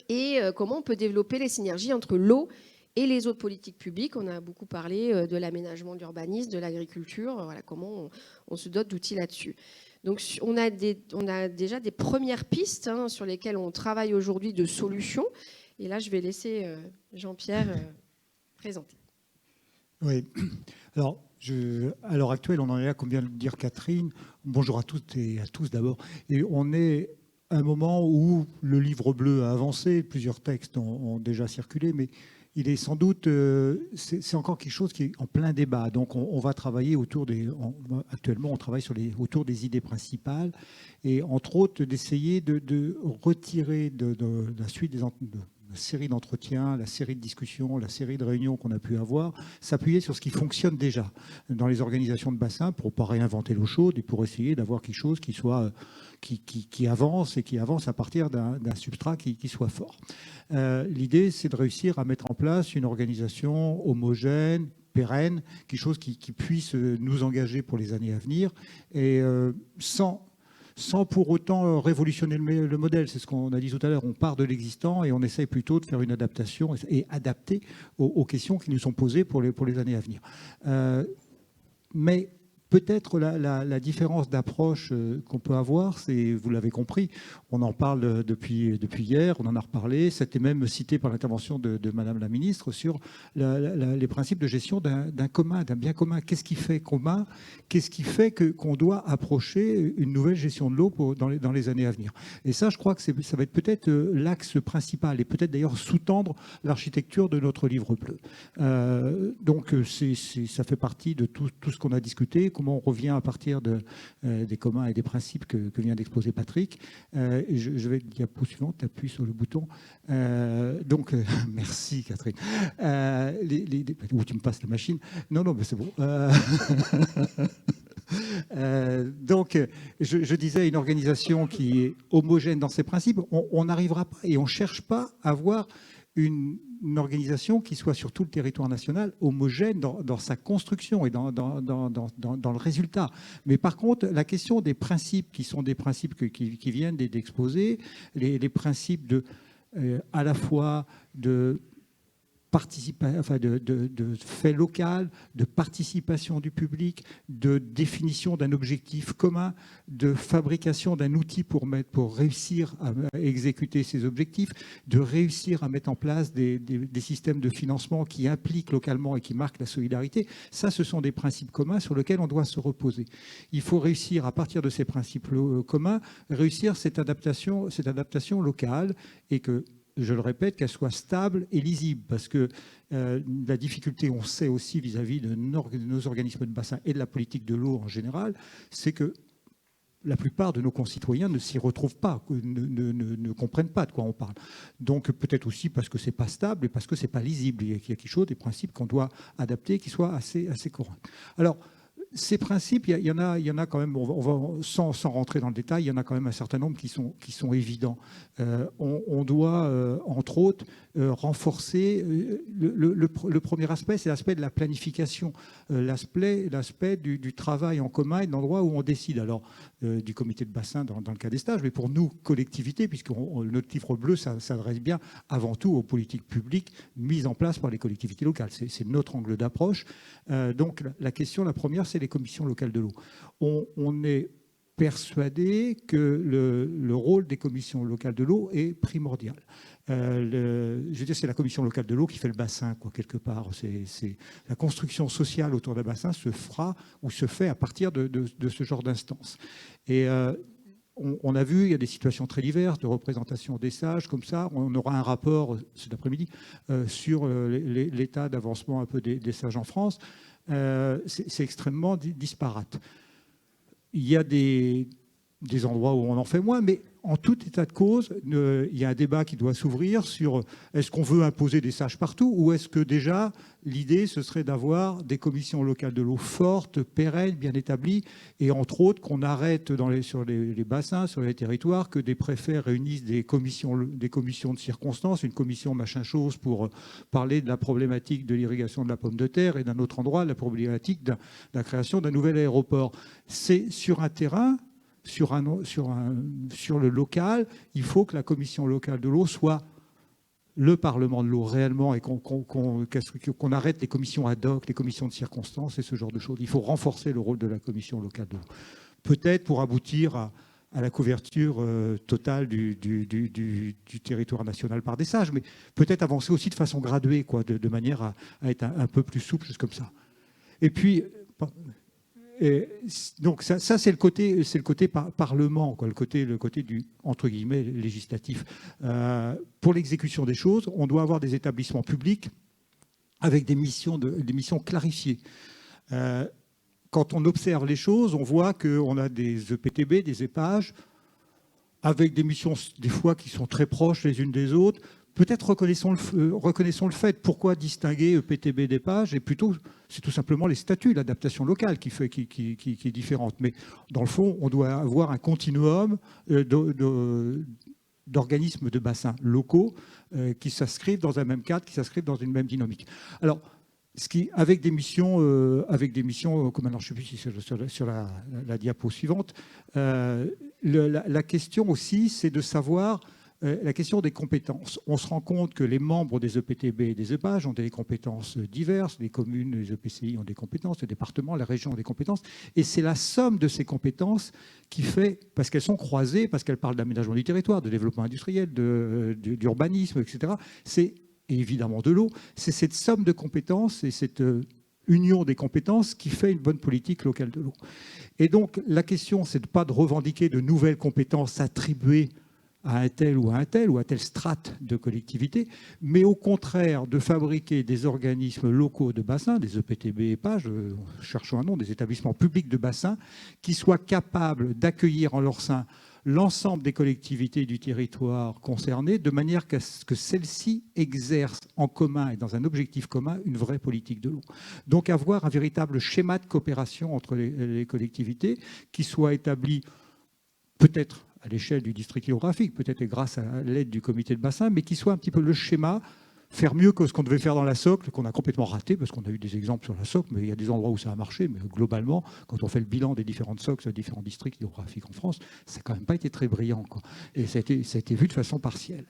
S5: Et comment on peut développer les synergies entre l'eau et les autres politiques publiques. On a beaucoup parlé de l'aménagement, de l'urbanisme, de l'agriculture. Voilà, comment on se dote d'outils là-dessus. Donc, on a déjà des premières pistes hein, sur lesquelles on travaille aujourd'hui de solutions. Et là, je vais laisser Jean-Pierre présenter.
S4: Oui. Alors, à l'heure actuelle, on en est là, comme vient de le dire Catherine. Bonjour à toutes et à tous d'abord. Et on est à un moment où le livre bleu a avancé. Plusieurs textes ont déjà circulé, mais il est sans doute, c'est encore quelque chose qui est en plein débat. Donc, on va travailler actuellement, on travaille autour des idées principales et entre autres d'essayer de retirer de la suite la série d'entretiens, la série de discussions, la série de réunions qu'on a pu avoir, s'appuyer sur ce qui fonctionne déjà dans les organisations de bassin pour ne pas réinventer l'eau chaude et pour essayer d'avoir quelque chose qui soit qui avance et qui avance à partir d'un substrat qui soit fort. L'idée, c'est de réussir à mettre en place une organisation homogène, pérenne, quelque chose qui puisse nous engager pour les années à venir et sans pour autant révolutionner le modèle. C'est ce qu'on a dit tout à l'heure. On part de l'existant et on essaye plutôt de faire une adaptation et adapter aux questions qui nous sont posées pour les années à venir. Mais peut-être la différence d'approche qu'on peut avoir, c'est, vous l'avez compris, on en parle depuis hier, on en a reparlé, c'était même cité par l'intervention de Madame la Ministre sur les principes de gestion d'un commun, d'un bien commun. Qu'est-ce qui fait commun? Qu'est-ce qui fait qu'on doit approcher une nouvelle gestion de l'eau dans les années à venir? Et ça, je crois que ça va être peut-être l'axe principal et peut-être d'ailleurs sous-tendre l'architecture de notre livre bleu. Donc, ça fait partie de tout ce qu'on a discuté, comment on revient à partir des communs et des principes que vient d'exposer Patrick. Et je vais, diapo suivante, tu appuies sur le bouton. Merci Catherine. Tu me passes la machine. Non, mais c'est bon. Donc, je disais, une organisation qui est homogène dans ses principes, on n'arrivera pas et on ne cherche pas à avoir une organisation qui soit sur tout le territoire national homogène dans sa construction et dans le résultat. Mais par contre, la question des principes qui sont des principes qui viennent d'exposer, les principes à la fois de fait local, de participation du public, de définition d'un objectif commun, de fabrication d'un outil pour réussir à exécuter ces objectifs, de réussir à mettre en place des systèmes de financement qui impliquent localement et qui marquent la solidarité. Ça, ce sont des principes communs sur lesquels on doit se reposer. Il faut réussir, à partir de ces principes communs, réussir cette adaptation locale et que, je le répète, qu'elle soit stable et lisible, parce que la difficulté, on sait aussi vis-à-vis de nos organismes de bassin et de la politique de l'eau en général, c'est que la plupart de nos concitoyens ne s'y retrouvent pas, ne comprennent pas de quoi on parle. Donc peut-être aussi parce que c'est pas stable et parce que c'est pas lisible. Il y a quelque chose, des principes qu'on doit adapter, qui soient assez courants. Alors, ces principes, il y en a quand même, sans rentrer dans le détail, il y en a quand même un certain nombre qui sont évidents. On doit, entre autres, renforcer le premier aspect, c'est l'aspect de la planification, l'aspect du travail en commun et de l'endroit où on décide. Alors, du comité de bassin dans le cas des stages, mais pour nous, collectivités, puisque notre livre bleu s'adresse bien avant tout aux politiques publiques mises en place par les collectivités locales. C'est notre angle d'approche. Donc, la question, la première, c'est les commissions locales de l'eau. On est persuadé que le rôle des commissions locales de l'eau est primordial. Je veux dire, c'est la commission locale de l'eau qui fait le bassin, quoi, quelque part. C'est la construction sociale autour d'un bassin se fera ou se fait à partir de ce genre d'instance. Et on a vu, il y a des situations très diverses de représentation des sages, comme ça. On aura un rapport cet après-midi sur l'état d'avancement un peu des sages en France. C'est extrêmement disparate. Il y a des des endroits où on en fait moins, mais en tout état de cause, il y a un débat qui doit s'ouvrir sur est-ce qu'on veut imposer des sages partout ou est-ce que déjà l'idée ce serait d'avoir des commissions locales de l'eau fortes, pérennes, bien établies et entre autres qu'on arrête sur les bassins, sur les territoires, que des préfets réunissent des commissions de circonstances, une commission machin chose pour parler de la problématique de l'irrigation de la pomme de terre et d'un autre endroit, la problématique de la création d'un nouvel aéroport. C'est sur un terrain. Sur le local, il faut que la commission locale de l'eau soit le Parlement de l'eau réellement et qu'on arrête les commissions ad hoc, les commissions de circonstances et ce genre de choses. Il faut renforcer le rôle de la commission locale de l'eau. Peut-être pour aboutir à la couverture totale du territoire national par des sages, mais peut-être avancer aussi de façon graduée, quoi, de manière à être un peu plus souple, juste comme ça. Et puis... Et donc ça c'est le côté parlement, quoi, le côté du entre guillemets législatif. Pour l'exécution des choses, on doit avoir des établissements publics avec des missions clarifiées. Quand on observe les choses, on voit qu'on a des EPTB, des EPAGE, avec des missions des fois qui sont très proches les unes des autres. Peut-être reconnaissons le fait. Pourquoi distinguer EPTB des pages? Et plutôt, c'est tout simplement les statuts, l'adaptation locale qui est différente. Mais dans le fond, on doit avoir un continuum d'organismes de bassins locaux qui s'inscrivent dans un même cadre, qui s'inscrivent dans une même dynamique. Alors, avec des missions, comme alors je ne sais plus si c'est sur la diapo suivante, la question aussi, c'est de savoir... La question des compétences. On se rend compte que les membres des EPTB et des EPAGE ont des compétences diverses. Les communes, les EPCI ont des compétences, les départements, les régions ont des compétences. Et c'est la somme de ces compétences qui fait, parce qu'elles sont croisées, parce qu'elles parlent d'aménagement du territoire, de développement industriel, d'urbanisme, etc. C'est évidemment de l'eau. C'est cette somme de compétences et cette union des compétences qui fait une bonne politique locale de l'eau. Et donc, la question, c'est pas de revendiquer de nouvelles compétences attribuées à un tel ou à telle strate de collectivité, mais au contraire de fabriquer des organismes locaux de bassin, des EPTB et PAGE, cherchons un nom, des établissements publics de bassin, qui soient capables d'accueillir en leur sein l'ensemble des collectivités du territoire concerné, de manière qu'à ce que celles-ci exercent en commun et dans un objectif commun une vraie politique de l'eau. Donc avoir un véritable schéma de coopération entre les collectivités qui soit établi peut-être à l'échelle du district hydrographique, peut-être grâce à l'aide du comité de bassin, mais qui soit un petit peu le schéma, faire mieux que ce qu'on devait faire dans la SOC, qu'on a complètement raté, parce qu'on a eu des exemples sur la SOC, mais il y a des endroits où ça a marché, mais globalement, quand on fait le bilan des différentes SOC sur les différents districts hydrographiques en France, ça n'a quand même pas été très brillant, quoi. Et ça a été vu de façon partielle.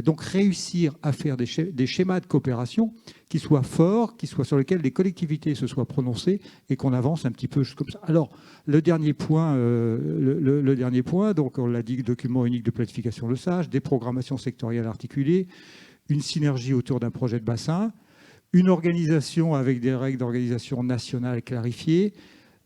S4: Donc réussir à faire des schémas de coopération qui soient forts, sur lesquels les collectivités se soient prononcées et qu'on avance un petit peu comme ça. Alors, le dernier point, donc on l'a dit, document unique de planification, le SAGE, des programmations sectorielles articulées, une synergie autour d'un projet de bassin, une organisation avec des règles d'organisation nationale clarifiées,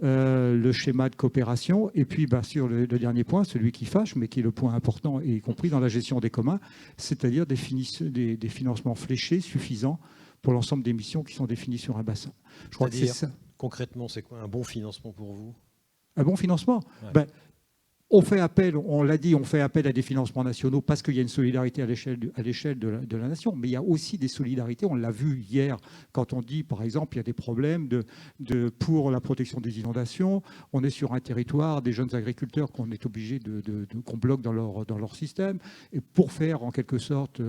S4: le schéma de coopération, et puis sur le dernier point, celui qui fâche, mais qui est le point important, y compris dans la gestion des communs, c'est-à-dire des financements fléchés suffisants pour l'ensemble des missions qui sont définies sur un bassin. Je crois que c'est ça.
S1: Concrètement, c'est quoi un bon financement pour vous?
S4: Un bon financement, ouais. On fait appel, on l'a dit, on fait appel à des financements nationaux parce qu'il y a une solidarité à l'échelle de la nation. Mais il y a aussi des solidarités, on l'a vu hier, quand on dit, par exemple, il y a des problèmes pour la protection des inondations. On est sur un territoire, des jeunes agriculteurs qu'on est obligé qu'on bloque dans leur système. Et pour faire, en quelque sorte...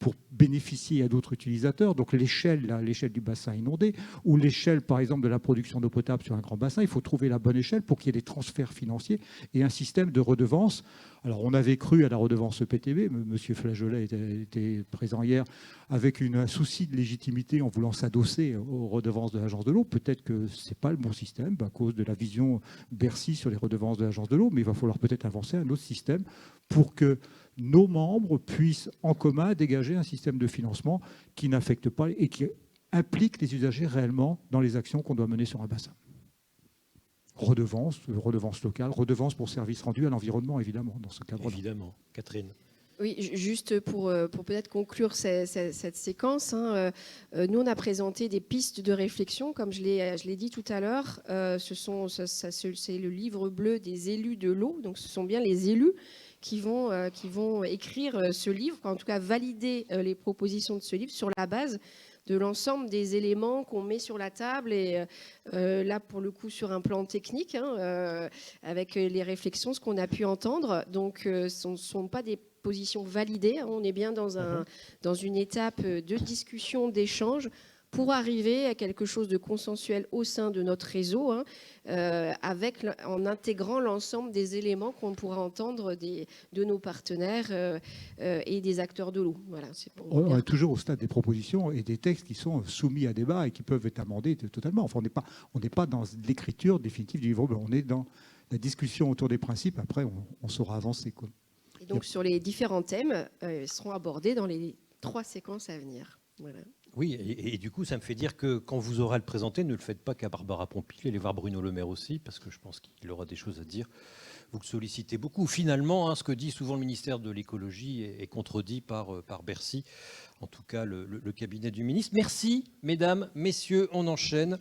S4: pour bénéficier à d'autres utilisateurs, donc l'échelle du bassin inondé, ou l'échelle, par exemple, de la production d'eau potable sur un grand bassin, il faut trouver la bonne échelle pour qu'il y ait des transferts financiers et un système de redevance. Alors, on avait cru à la redevance EPTB, M. Flageolet était présent hier, avec un souci de légitimité en voulant s'adosser aux redevances de l'Agence de l'eau. Peut-être que ce n'est pas le bon système à cause de la vision Bercy sur les redevances de l'Agence de l'eau, mais il va falloir peut-être avancer un autre système pour que nos membres puissent en commun dégager un système de financement qui n'affecte pas et qui implique les usagers réellement dans les actions qu'on doit mener sur un bassin. Redevance locale, redevance pour services rendus à l'environnement, évidemment, dans ce cadre-là.
S1: Évidemment. Catherine.
S5: Oui, juste pour peut-être conclure cette séquence, hein, nous on a présenté des pistes de réflexion, comme je l'ai dit tout à l'heure. C'est le livre bleu des élus de l'eau, donc ce sont bien les élus qui vont écrire ce livre, en tout cas valider les propositions de ce livre sur la base de l'ensemble des éléments qu'on met sur la table et là pour le coup sur un plan technique, hein, avec les réflexions, ce qu'on a pu entendre. Donc ce ne sont pas des positions validées, hein, on est bien dans une étape de discussion, d'échange pour arriver à quelque chose de consensuel au sein de notre réseau, hein, en intégrant l'ensemble des éléments qu'on pourra entendre de nos partenaires et des acteurs de l'eau. Voilà,
S4: on est toujours au stade des propositions et des textes qui sont soumis à débat et qui peuvent être amendés totalement. Enfin, on n'est pas dans l'écriture définitive du livre blanc, on est dans la discussion autour des principes. Après, on saura avancer, quoi.
S5: Et donc, sur les différents thèmes, ils seront abordés dans les 3 séquences à venir. Voilà.
S1: Oui, et du coup, ça me fait dire que quand vous aurez à le présenter, ne le faites pas qu'à Barbara Pompil, allez voir Bruno Le Maire aussi, parce que je pense qu'il aura des choses à dire. Vous le sollicitez beaucoup. Finalement, hein, ce que dit souvent le ministère de l'écologie est contredit par Bercy, en tout cas le cabinet du ministre. Merci, mesdames, messieurs, on enchaîne.